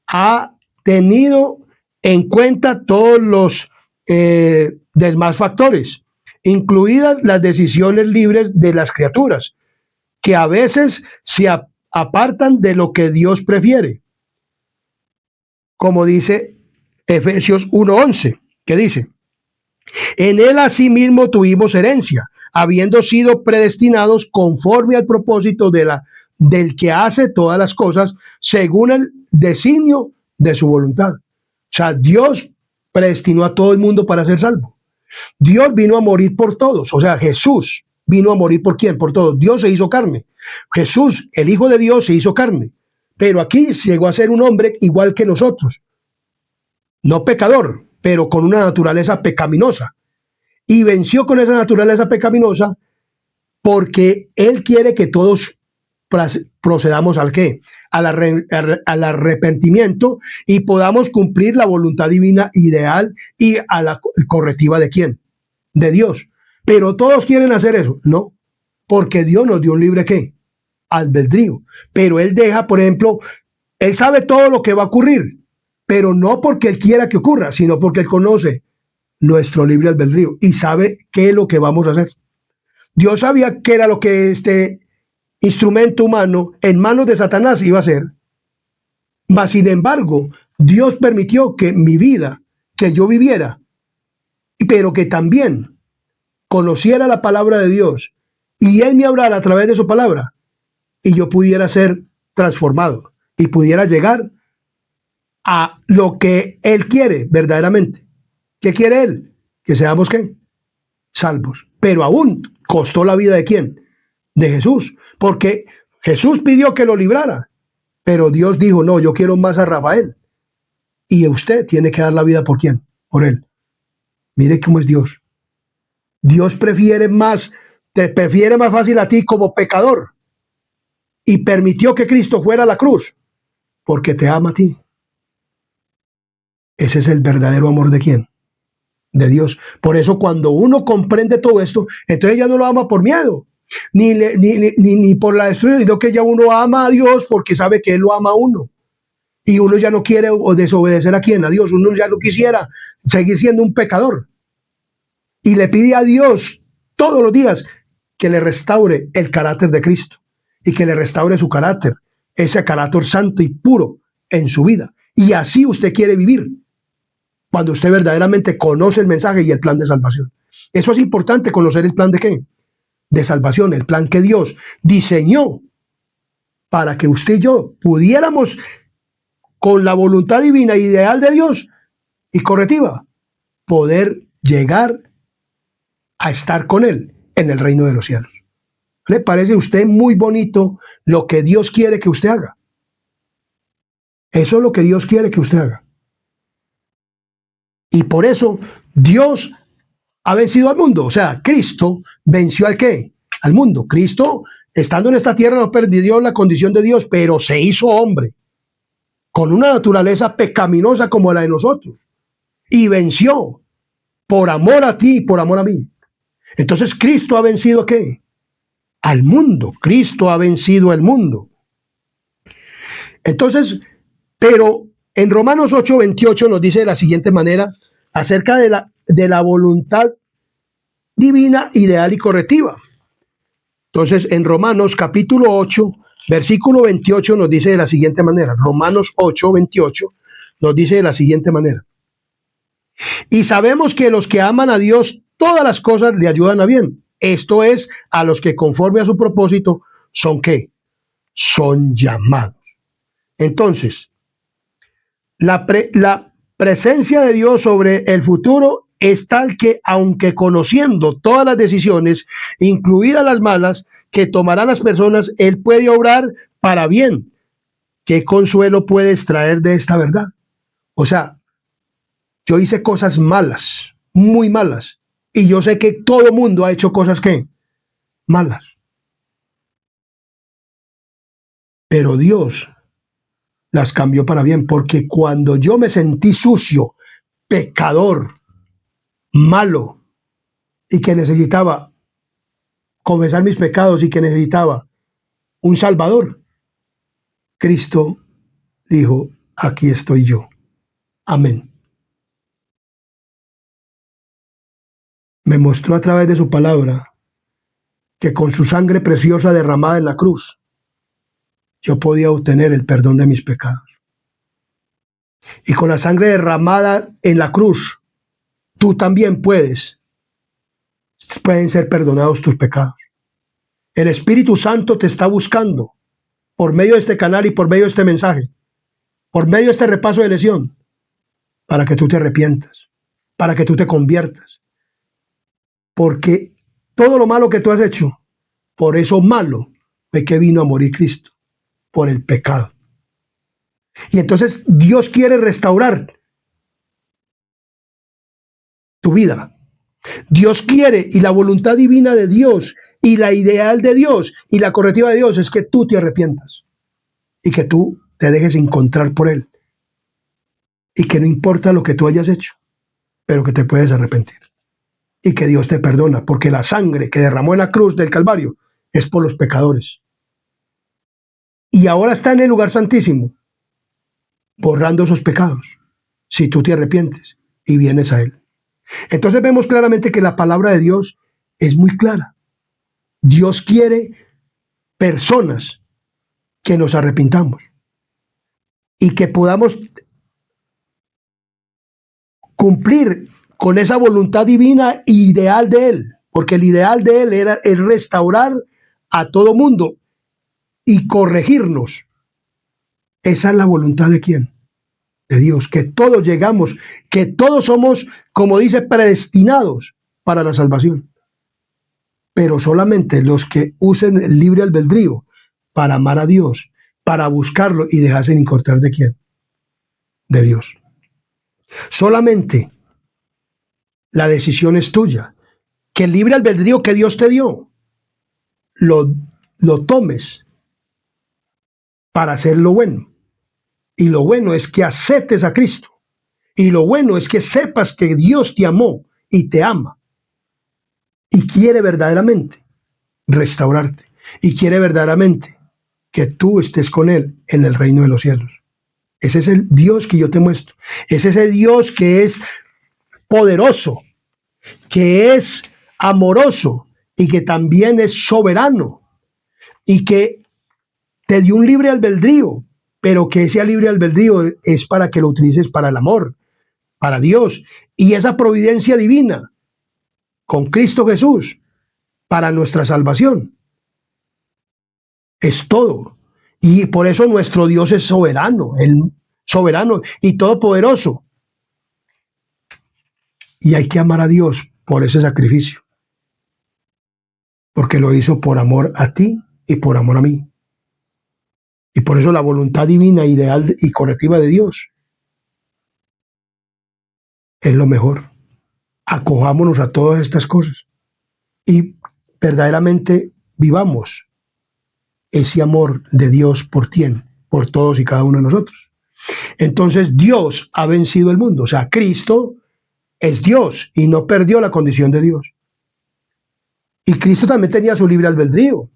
ha tenido en cuenta todos los demás factores, incluidas las decisiones libres de las criaturas, que a veces se apartan de lo que Dios prefiere. Como dice Efesios 1:11, que dice: en él asimismo tuvimos herencia, habiendo sido predestinados conforme al propósito del que hace todas las cosas según el designio de su voluntad. O sea, Dios predestinó a todo el mundo para ser salvo. Dios vino a morir por todos. O sea, Jesús vino a morir por quién, por todos. Dios se hizo carne. Jesús, el Hijo de Dios, se hizo carne. Pero aquí llegó a ser un hombre igual que nosotros. No pecador, pero con una naturaleza pecaminosa. Y venció con esa naturaleza pecaminosa porque Él quiere que todos procedamos al ¿qué? Al arrepentimiento y podamos cumplir la voluntad divina ideal y a la correctiva ¿de quién? De Dios. Pero todos quieren hacer eso. No, porque Dios nos dio un libre ¿qué? Albedrío. Pero Él deja, por ejemplo, Él sabe todo lo que va a ocurrir, pero no porque Él quiera que ocurra, sino porque Él conoce nuestro libre albedrío y sabe qué es lo que vamos a hacer. Dios sabía qué era lo que este instrumento humano en manos de Satanás iba a hacer. Mas, sin embargo, Dios permitió que mi vida, que yo viviera, pero que también conociera la palabra de Dios y Él me hablara a través de su palabra y yo pudiera ser transformado y pudiera llegar a lo que Él quiere verdaderamente. ¿Qué quiere Él? Que seamos ¿qué? Salvos. Pero aún costó la vida ¿de quién? De Jesús. Porque Jesús pidió que lo librara. Pero Dios dijo, no, yo quiero más a Rafael. Y usted tiene que dar la vida ¿por quién? Por él. Mire cómo es Dios. Dios te prefiere más fácil a ti como pecador. Y permitió que Cristo fuera a la cruz. Porque te ama a ti. Ese es el verdadero amor ¿de quién? De Dios. Por eso cuando uno comprende todo esto, entonces ya no lo ama por miedo, ni por la destrucción, sino que ya uno ama a Dios porque sabe que Él lo ama a uno. Y uno ya no quiere desobedecer a quién, a Dios. Uno ya no quisiera seguir siendo un pecador. Y le pide a Dios todos los días que le restaure el carácter de Cristo y que le restaure su carácter, ese carácter santo y puro en su vida. Y así usted quiere vivir. Cuando usted verdaderamente conoce el mensaje y el plan de salvación. Eso es importante, conocer el plan de qué? De salvación, el plan que Dios diseñó para que usted y yo pudiéramos, con la voluntad divina ideal de Dios y correctiva, poder llegar a estar con Él en el reino de los cielos. ¿Le parece a usted muy bonito lo que Dios quiere que usted haga? Eso es lo que Dios quiere que usted haga. Y por eso Dios ha vencido al mundo. O sea, Cristo venció al ¿qué? Al mundo. Cristo, estando en esta tierra, no perdió la condición de Dios, pero se hizo hombre, con una naturaleza pecaminosa como la de nosotros. Y venció por amor a ti y por amor a mí. Entonces, Cristo ha vencido ¿a qué? Al mundo. Cristo ha vencido al mundo. Entonces, pero en Romanos 8:28 nos dice de la siguiente manera acerca de la voluntad divina, ideal y correctiva. Entonces, en Romanos capítulo 8, versículo 28 nos dice de la siguiente manera. Romanos 8:28 nos dice de la siguiente manera. Y sabemos que los que aman a Dios, todas las cosas le ayudan a bien. Esto es, a los que conforme a su propósito son ¿qué? Son llamados. Entonces, la presencia de Dios sobre el futuro es tal que, aunque conociendo todas las decisiones, incluidas las malas, que tomarán las personas, Él puede obrar para bien. ¿Qué consuelo puede extraer de esta verdad? O sea, yo hice cosas malas, muy malas, y yo sé que todo mundo ha hecho cosas ¿qué? Malas. Pero Dios las cambió para bien, porque cuando yo me sentí sucio, pecador, malo, y que necesitaba confesar mis pecados y que necesitaba un Salvador, Cristo dijo, aquí estoy yo. Amén. Me mostró a través de su palabra que con su sangre preciosa derramada en la cruz, yo podía obtener el perdón de mis pecados. Y con la sangre derramada en la cruz, tú también pueden ser perdonados tus pecados. El Espíritu Santo te está buscando por medio de este canal y por medio de este mensaje, por medio de este repaso de lección, para que tú te arrepientas, para que tú te conviertas. Porque todo lo malo que tú has hecho, por eso malo fue que vino a morir Cristo, por el pecado. Y entonces Dios quiere restaurar tu vida. Dios quiere, y la voluntad divina de Dios, y la ideal de Dios, y la correctiva de Dios es que tú te arrepientas, y que tú te dejes encontrar por Él, y que no importa lo que tú hayas hecho, pero que te puedes arrepentir, y que Dios te perdona, porque la sangre que derramó en la cruz del Calvario es por los pecadores. Y ahora está en el lugar santísimo, borrando esos pecados, si tú te arrepientes y vienes a Él. Entonces vemos claramente que la palabra de Dios es muy clara. Dios quiere personas que nos arrepintamos y que podamos cumplir con esa voluntad divina e ideal de Él, porque el ideal de Él era el restaurar a todo mundo y corregirnos. Esa es la voluntad de ¿quién? De Dios, que todos llegamos, que todos somos, como dice, predestinados para la salvación. Pero solamente los que usen el libre albedrío para amar a Dios, para buscarlo y dejarse encontrar de ¿quién? De Dios. Solamente la decisión es tuya. Que el libre albedrío que Dios te dio, lo tomes para hacer lo bueno. Y lo bueno es que aceptes a Cristo. Y lo bueno es que sepas que Dios te amó y te ama. Y quiere verdaderamente restaurarte. Y quiere verdaderamente que tú estés con Él en el reino de los cielos. Ese es el Dios que yo te muestro. Es ese Dios que es poderoso, que es amoroso y que también es soberano y que te dio un libre albedrío, pero que ese libre albedrío es para que lo utilices para el amor, para Dios, y esa providencia divina con Cristo Jesús para nuestra salvación. Es todo. Y por eso nuestro Dios es soberano, el soberano y todopoderoso. Y hay que amar a Dios por ese sacrificio, porque lo hizo por amor a ti y por amor a mí. Y por eso la voluntad divina, ideal y correctiva de Dios es lo mejor. Acojámonos a todas estas cosas y verdaderamente vivamos ese amor de Dios por ti, por todos y cada uno de nosotros. Entonces Dios ha vencido el mundo, o sea, Cristo es Dios y no perdió la condición de Dios. Y Cristo también tenía su libre albedrío.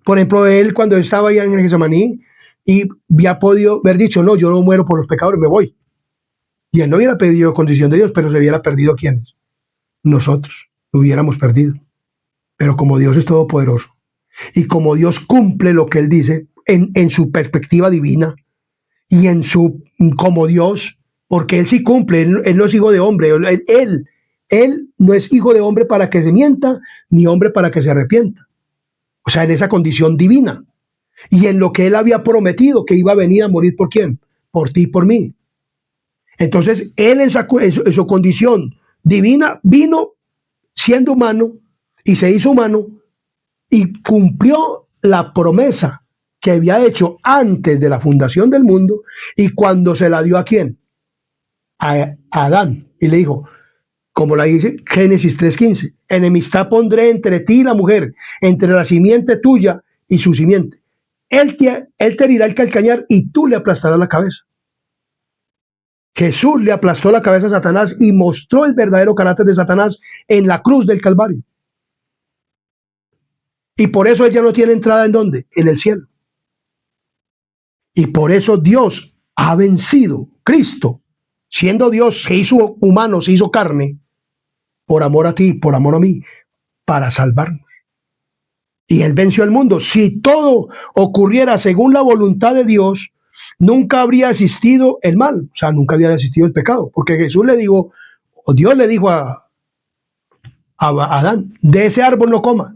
Por ejemplo, él cuando estaba allá en el Getsemaní y había podido haber dicho, no, yo no muero por los pecadores, me voy. Y él no hubiera pedido condición de Dios, pero se hubiera perdido ¿quiénes? Nosotros, lo hubiéramos perdido. Pero como Dios es todopoderoso y como Dios cumple lo que él dice en su perspectiva divina y como Dios, porque él sí cumple, él no es hijo de hombre, él no es hijo de hombre para que se mienta, ni hombre para que se arrepienta. O sea, en esa condición divina. Y en lo que él había prometido, que iba a venir a morir ¿por quién? Por ti y por mí. Entonces, él en su condición divina vino siendo humano y se hizo humano y cumplió la promesa que había hecho antes de la fundación del mundo y cuando se la dio ¿a quién? A Adán. Y le dijo, como la dice Génesis 3:15, enemistad pondré entre ti y la mujer, entre la simiente tuya y su simiente. Él te herirá el calcañar y tú le aplastarás la cabeza. Jesús le aplastó la cabeza a Satanás y mostró el verdadero carácter de Satanás en la cruz del Calvario. Y por eso él ya no tiene entrada ¿en dónde? En el cielo. Y por eso Dios ha vencido. Cristo, siendo Dios, se hizo humano, se hizo carne, por amor a ti, por amor a mí, para salvarnos. Y él venció al mundo. Si todo ocurriera según la voluntad de Dios, nunca habría existido el mal, o sea, nunca habría existido el pecado, porque Jesús le dijo, o Dios le dijo a Adán, de ese árbol no coma.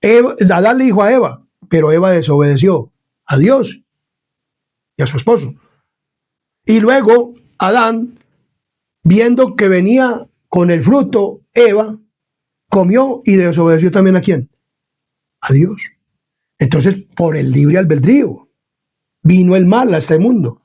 Adán le dijo a Eva, pero Eva desobedeció a Dios y a su esposo. Y luego Adán, viendo que venía con el fruto, Eva comió y desobedeció también ¿a quién? A Dios. Entonces, por el libre albedrío vino el mal a este mundo.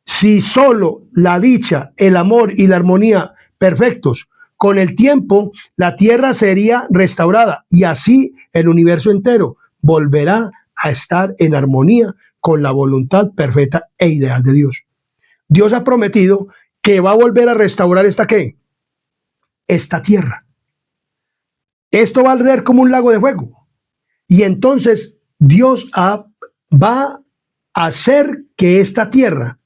Si solo la dicha, el amor y la armonía perfectos, con el tiempo la tierra sería restaurada y así el universo entero volverá a estar en armonía con la voluntad perfecta e ideal de Dios. Dios ha prometido que va a volver a restaurar esta tierra. Esto va a arder como un lago de fuego. Y entonces Dios va a hacer que esta tierra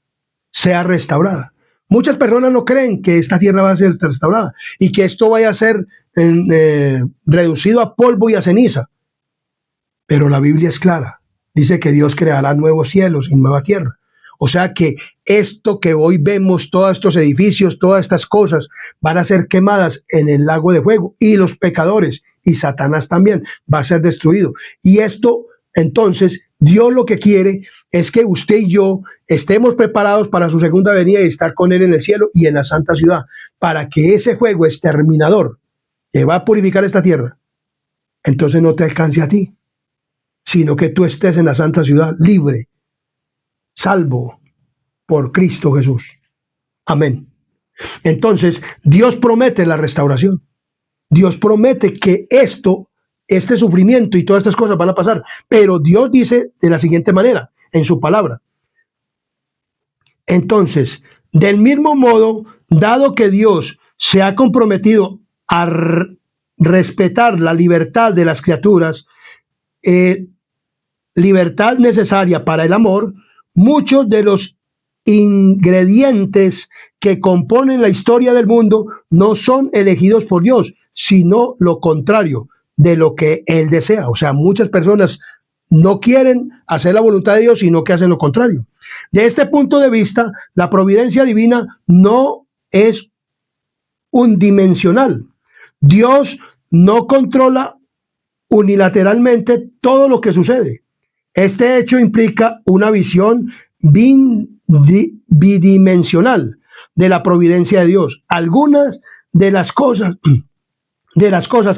sea restaurada. Muchas personas no creen que esta tierra va a ser restaurada y que esto vaya a ser reducido a polvo y a ceniza. Pero la Biblia es clara. Dice que Dios creará nuevos cielos y nueva tierra. O sea que esto que hoy vemos, todos estos edificios, todas estas cosas, van a ser quemadas en el lago de fuego. Y los pecadores y Satanás también va a ser destruido. Y esto, entonces, Dios lo que quiere es que usted y yo estemos preparados para su segunda venida y estar con Él en el cielo y en la santa ciudad, para que ese fuego exterminador que va a purificar esta tierra, entonces no te alcance a ti, sino que tú estés en la santa ciudad libre, salvo por Cristo Jesús. Amén. Entonces, Dios promete la restauración. Dios promete que este sufrimiento y todas estas cosas van a pasar, pero Dios dice de la siguiente manera, en su palabra. Entonces, del mismo modo, dado que Dios se ha comprometido a respetar la libertad de las criaturas, libertad necesaria para el amor, muchos de los ingredientes que componen la historia del mundo no son elegidos por Dios, sino lo contrario de lo que Él desea. O sea, muchas personas no quieren hacer la voluntad de Dios, sino que hacen lo contrario. De este punto de vista, la providencia divina no es unidimensional. Dios no controla unilateralmente todo lo que sucede. Este hecho implica una visión bidimensional de la providencia de Dios. Algunas de las cosas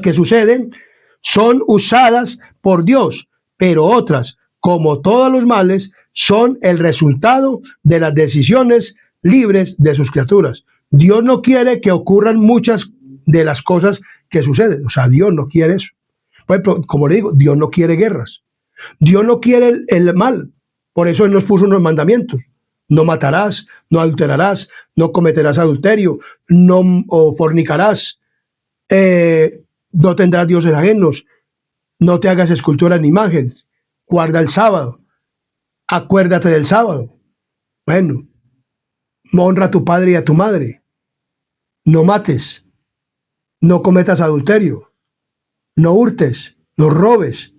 que suceden son usadas por Dios, pero otras, como todos los males, son el resultado de las decisiones libres de sus criaturas. Dios no quiere que ocurran muchas de las cosas que suceden. O sea, Dios no quiere eso. Pues, como le digo, Dios no quiere guerras. Dios no quiere el mal. Por eso Él nos puso unos mandamientos. No matarás, no adulterarás, no cometerás adulterio, no fornicarás, no tendrás dioses ajenos, no te hagas esculturas ni imágenes, guarda el sábado, acuérdate del sábado. Bueno, honra a tu padre y a tu madre, no mates, no cometas adulterio, no hurtes, no robes,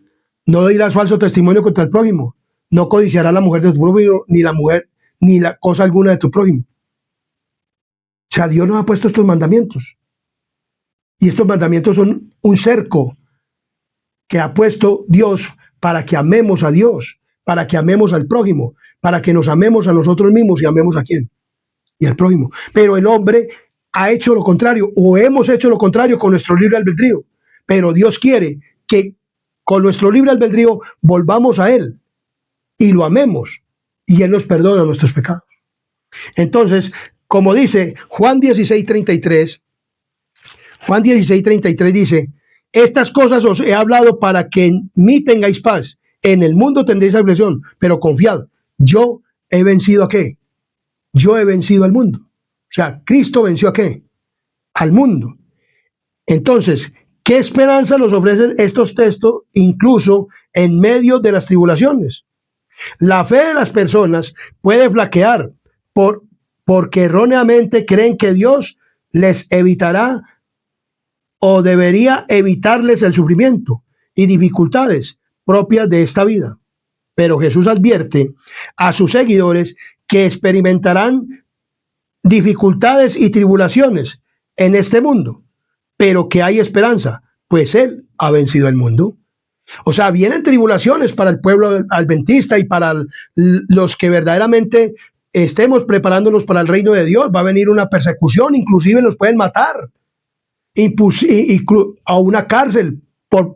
no dirás falso testimonio contra el prójimo, no codiciarás la mujer de tu prójimo, ni la mujer, ni la cosa alguna de tu prójimo. O sea, Dios nos ha puesto estos mandamientos. Y estos mandamientos son un cerco que ha puesto Dios para que amemos a Dios, para que amemos al prójimo, para que nos amemos a nosotros mismos y amemos a quién, y al prójimo. Pero el hombre ha hecho lo contrario, o hemos hecho lo contrario con nuestro libre albedrío. Pero Dios quiere que con nuestro libre albedrío volvamos a Él y lo amemos, y Él nos perdona nuestros pecados. Entonces, como dice Juan 16:33, Juan 16:33 dice: estas cosas os he hablado para que en mí tengáis paz. En el mundo tendréis aflicción, pero confiad, yo he vencido ¿a qué? Yo he vencido al mundo. O sea, Cristo venció ¿a qué? Al mundo. Entonces, ¿qué esperanza nos ofrecen estos textos incluso en medio de las tribulaciones? La fe de las personas puede flaquear porque erróneamente creen que Dios les evitará o debería evitarles el sufrimiento y dificultades propias de esta vida. Pero Jesús advierte a sus seguidores que experimentarán dificultades y tribulaciones en este mundo, pero que hay esperanza, pues Él ha vencido el mundo. O sea, vienen tribulaciones para el pueblo adventista y para los que verdaderamente estemos preparándonos para el reino de Dios. Va a venir una persecución, inclusive nos pueden matar, a una cárcel por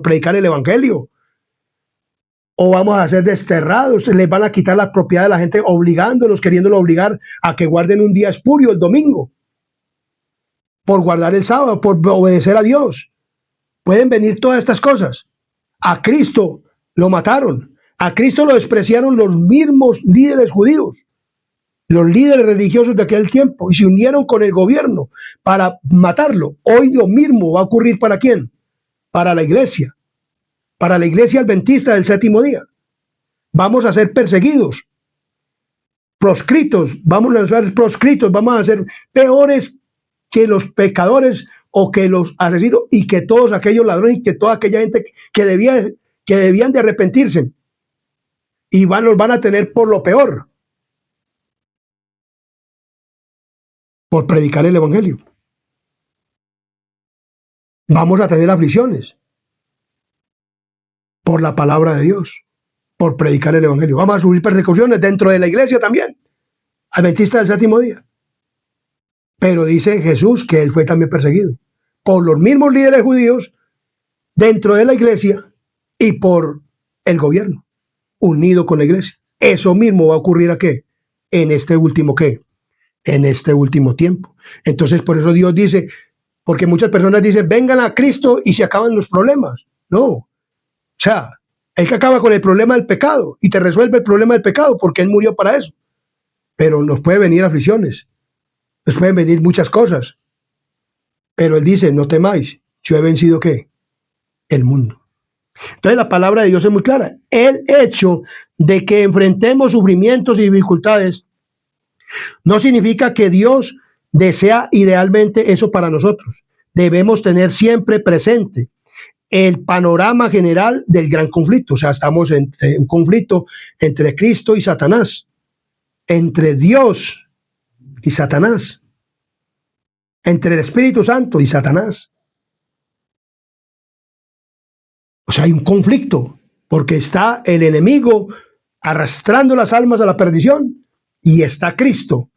predicar el evangelio. O vamos a ser desterrados, les van a quitar la propiedad de la gente, obligándolos, queriéndolos obligar a que guarden un día espurio el domingo, por guardar el sábado, por obedecer a Dios. Pueden venir todas estas cosas. A Cristo lo mataron, a Cristo lo despreciaron los mismos líderes judíos, los líderes religiosos de aquel tiempo, y se unieron con el gobierno para matarlo. Hoy lo mismo va a ocurrir ¿para quién? Para la iglesia adventista del séptimo día. Vamos a ser perseguidos, proscritos, vamos a ser peores que los pecadores o que los asesinos y que todos aquellos ladrones y que toda aquella gente que debían de arrepentirse y los van a tener por lo peor, por predicar el evangelio. Vamos a tener aflicciones por la palabra de Dios, por predicar el evangelio. Vamos a sufrir persecuciones dentro de la iglesia también, adventista del séptimo día. Pero dice Jesús que Él fue también perseguido por los mismos líderes judíos dentro de la iglesia y por el gobierno, unido con la iglesia. Eso mismo va a ocurrir ¿a qué? En este último ¿qué? En este último tiempo. Entonces, por eso Dios dice, porque muchas personas dicen, vengan a Cristo y se acaban los problemas. No. O sea, Él que acaba con el problema del pecado y te resuelve el problema del pecado porque Él murió para eso. Pero nos puede venir aflicciones, nos pueden venir muchas cosas. Pero Él dice, no temáis, yo he vencido ¿qué? El mundo. Entonces la palabra de Dios es muy clara. El hecho de que enfrentemos sufrimientos y dificultades no significa que Dios desea idealmente eso para nosotros. Debemos tener siempre presente el panorama general del gran conflicto. O sea, estamos en un conflicto entre Cristo y Satanás, entre Dios y Satanás, entre el Espíritu Santo y Satanás. O sea, hay un conflicto, porque está el enemigo arrastrando las almas a la perdición y está Cristo,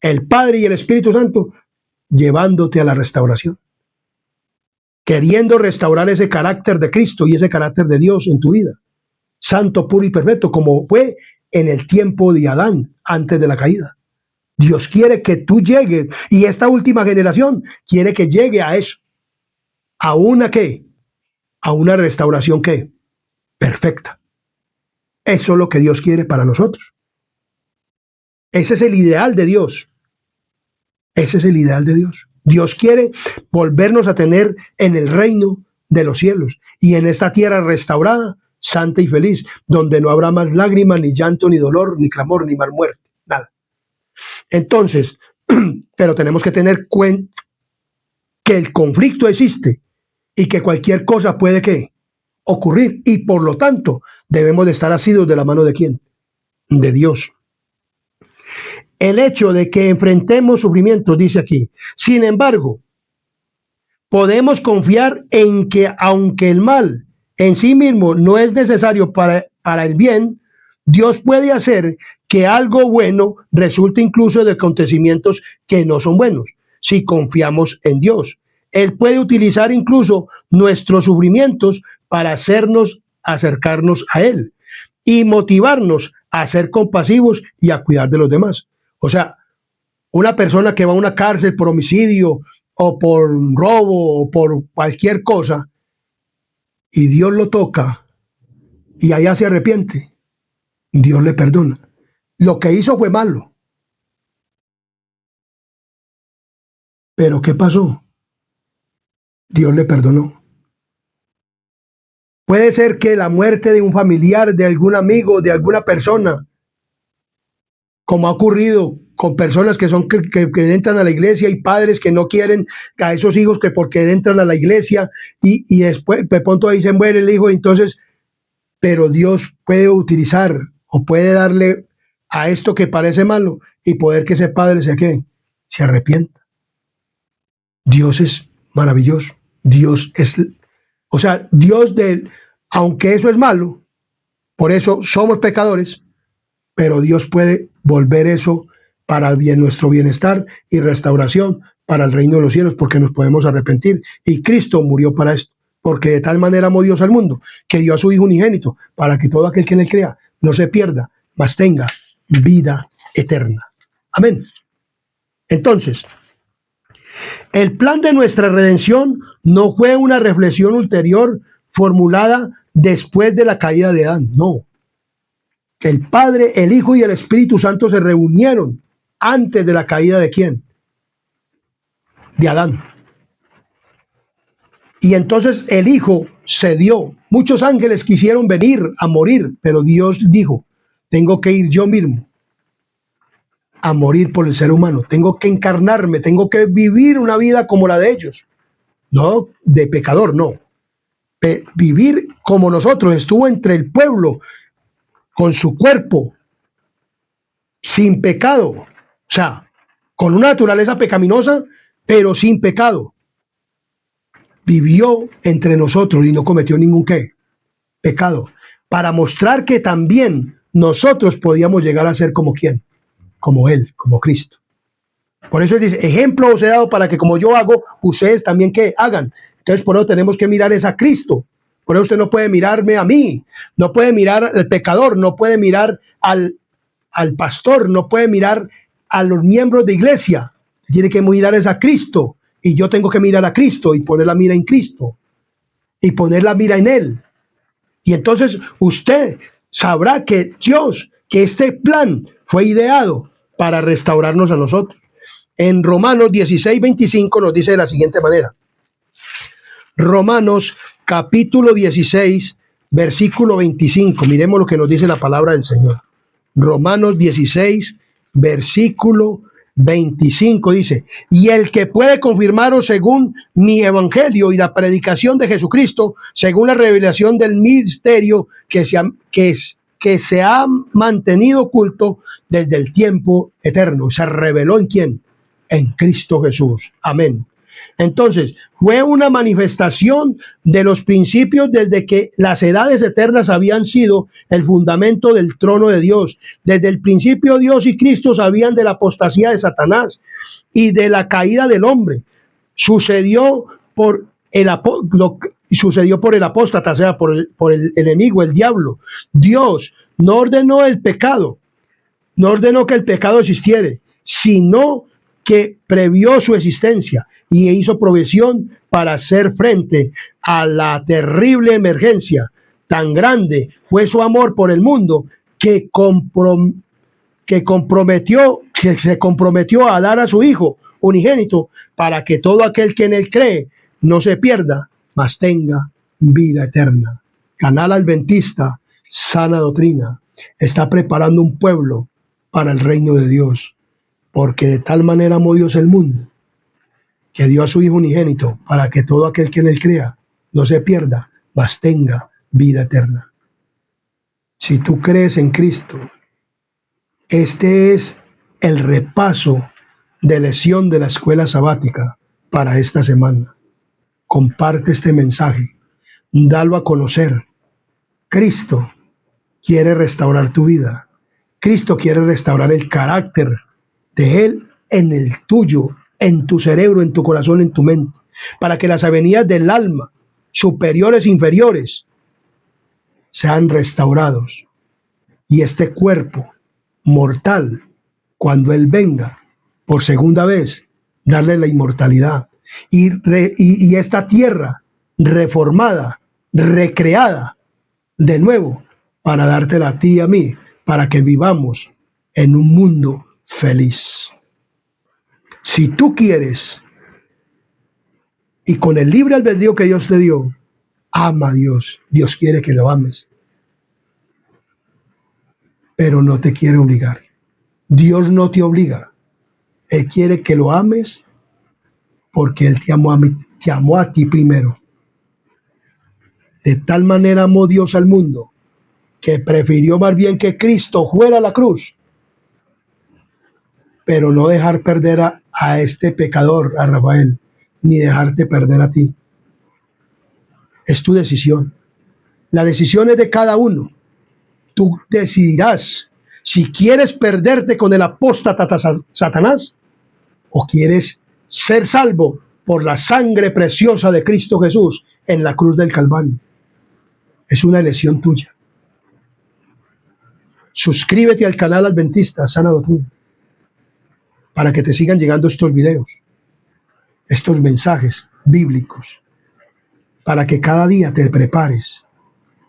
el Padre y el Espíritu Santo, llevándote a la restauración, queriendo restaurar ese carácter de Cristo y ese carácter de Dios en tu vida, santo, puro y perfecto, como fue en el tiempo de Adán, antes de la caída. Dios quiere que tú llegues, y esta última generación quiere que llegue a eso, a una ¿qué? A una restauración ¿qué? Perfecta. Eso es lo que Dios quiere para nosotros. Ese es el ideal de Dios. Ese es el ideal de Dios. Dios quiere volvernos a tener en el reino de los cielos y en esta tierra restaurada, santa y feliz, donde no habrá más lágrimas, ni llanto, ni dolor, ni clamor, ni mal muerte, nada. Entonces, pero tenemos que tener cuenta que el conflicto existe y que cualquier cosa puede ¿qué? Ocurrir, y por lo tanto debemos de estar asidos de la mano de ¿quién? De Dios. El hecho de que enfrentemos sufrimientos, dice aquí, sin embargo, podemos confiar en que aunque el mal en sí mismo no es necesario para el bien, Dios puede hacer que algo bueno resulte incluso de acontecimientos que no son buenos, si confiamos en Dios. Él puede utilizar incluso nuestros sufrimientos para hacernos acercarnos a Él y motivarnos a ser compasivos y a cuidar de los demás. O sea, una persona que va a una cárcel por homicidio o por robo o por cualquier cosa y Dios lo toca y allá se arrepiente, Dios le perdona. Lo que hizo fue malo. Pero ¿qué pasó? Dios le perdonó. Puede ser que la muerte de un familiar, de algún amigo, de alguna persona, como ha ocurrido con personas que entran a la iglesia y padres que no quieren a esos hijos que porque entran a la iglesia y después de pronto ahí se muere el hijo, entonces, pero Dios puede utilizar o puede darle a esto que parece malo y poder que ese padre se arrepienta. Dios es maravilloso. Dios es, o sea, aunque eso es malo, por eso somos pecadores, pero Dios puede volver eso para nuestro bienestar y restauración para el reino de los cielos, porque nos podemos arrepentir. Y Cristo murió para esto, porque de tal manera amó Dios al mundo, que dio a su Hijo unigénito, para que todo aquel que en él crea no se pierda, mas tenga vida eterna. Amén. Entonces, el plan de nuestra redención no fue una reflexión ulterior formulada después de la caída de Adán, no. El Padre, el Hijo y el Espíritu Santo se reunieron antes de la caída ¿de quién? De Adán. Y entonces el Hijo se dio. Muchos ángeles quisieron venir a morir, pero Dios dijo, tengo que ir yo mismo a morir por el ser humano. Tengo que encarnarme, tengo que vivir una vida como la de ellos. No de pecador, no. Vivir como nosotros. Estuvo entre el pueblo con su cuerpo sin pecado, o sea, con una naturaleza pecaminosa, pero sin pecado. Vivió entre nosotros y no cometió ningún pecado, para mostrar que también nosotros podíamos llegar a ser como quién, como Él, como Cristo. Por eso Él dice, ejemplo os he dado para que como yo hago, ustedes también que hagan. Entonces por eso tenemos que mirar es a Cristo. Por eso usted no puede mirarme a mí, no puede mirar al pecador, no puede mirar al pastor, no puede mirar a los miembros de iglesia. Tiene que mirar es a Cristo. Y yo tengo que mirar a Cristo y poner la mira en Cristo. Y poner la mira en Él. Y entonces usted sabrá que Dios, que este plan fue ideado para restaurarnos a nosotros. En Romanos 16:25 nos dice de la siguiente manera. Romanos capítulo 16, versículo 25. Miremos lo que nos dice la palabra del Señor. Romanos 16, versículo 25 dice: y el que puede confirmaros según mi evangelio y la predicación de Jesucristo, según la revelación del misterio que se ha mantenido oculto desde el tiempo eterno. ¿Se reveló en quién? En Cristo Jesús. Amén. Entonces, fue una manifestación de los principios desde que las edades eternas habían sido el fundamento del trono de Dios. Desde el principio Dios y Cristo sabían de la apostasía de Satanás y de la caída del hombre. Sucedió por el apóstata, o sea, por el enemigo, el diablo. Dios no ordenó el pecado, no ordenó que el pecado existiera, sino que previó su existencia y hizo provisión para hacer frente a la terrible emergencia. Tan grande fue su amor por el mundo que se comprometió a dar a su Hijo unigénito para que todo aquel que en él cree no se pierda, mas tenga vida eterna. Canal Adventista, Sana Doctrina, está preparando un pueblo para el reino de Dios, porque de tal manera amó Dios el mundo, que dio a su Hijo unigénito, para que todo aquel que en él crea no se pierda, mas tenga vida eterna. Si tú crees en Cristo, este es el repaso de lección de la escuela sabática para esta semana. Comparte este mensaje, dalo a conocer. Cristo quiere restaurar tu vida. Cristo quiere restaurar el carácter de Él en el tuyo, en tu cerebro, en tu corazón, en tu mente, para que las avenidas del alma, superiores e inferiores, sean restaurados. Y este cuerpo mortal, cuando Él venga por segunda vez, darle la inmortalidad. Y esta tierra reformada, recreada de nuevo, para dártela a ti y a mí, para que vivamos en un mundo feliz. Si tú quieres, y con el libre albedrío que Dios te dio, ama a Dios. Dios quiere que lo ames, pero no te quiere obligar. Dios no te obliga. Él quiere que lo ames porque Él te amó a ti primero. De tal manera amó Dios al mundo que prefirió más bien que Cristo fuera a la cruz, pero no dejar perder a este pecador, a Rafael, ni dejarte perder a ti. Es tu decisión. La decisión es de cada uno. Tú decidirás si quieres perderte con el apóstata Satanás o quieres ser salvo por la sangre preciosa de Cristo Jesús en la cruz del Calvario. Es una elección tuya. Suscríbete al canal Adventista Sana Doctrina para que te sigan llegando estos videos, estos mensajes bíblicos, para que cada día te prepares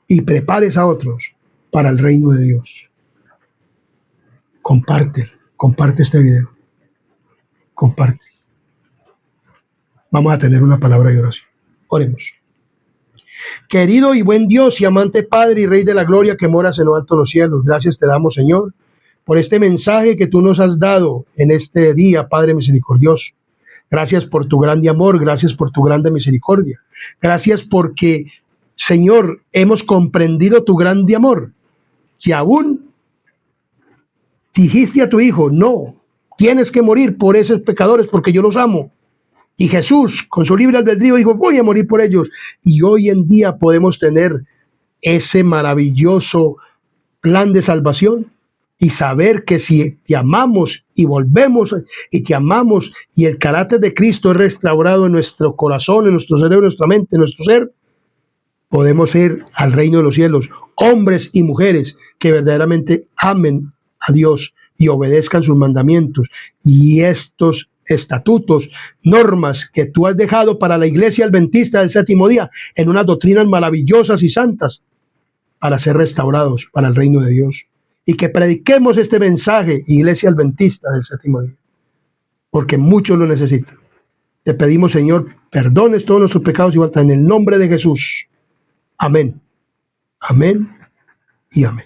y prepares a otros para el reino de Dios. Comparte este video. Comparte. Vamos a tener una palabra de oración. Oremos. Querido y buen Dios y amante Padre y Rey de la Gloria que moras en lo alto de los cielos, gracias te damos, Señor, por este mensaje que tú nos has dado en este día, Padre misericordioso. Gracias por tu grande amor, gracias por tu grande misericordia. Gracias porque, Señor, hemos comprendido tu grande amor, que aún dijiste a tu Hijo, no, tienes que morir por esos pecadores porque yo los amo. Y Jesús, con su libre albedrío, dijo, voy a morir por ellos. Y hoy en día podemos tener ese maravilloso plan de salvación y saber que si te amamos y volvemos y te amamos y el carácter de Cristo es restaurado en nuestro corazón, en nuestro cerebro, en nuestra mente, en nuestro ser, podemos ir al reino de los cielos, hombres y mujeres que verdaderamente amen a Dios y obedezcan sus mandamientos. Y estos estatutos, normas que tú has dejado para la iglesia adventista del séptimo día en unas doctrinas maravillosas y santas para ser restaurados para el reino de Dios. Y que prediquemos este mensaje, iglesia adventista del séptimo día, porque muchos lo necesitan. Te pedimos, Señor, perdones todos nuestros pecados y faltas en el nombre de Jesús. Amén. Amén y amén.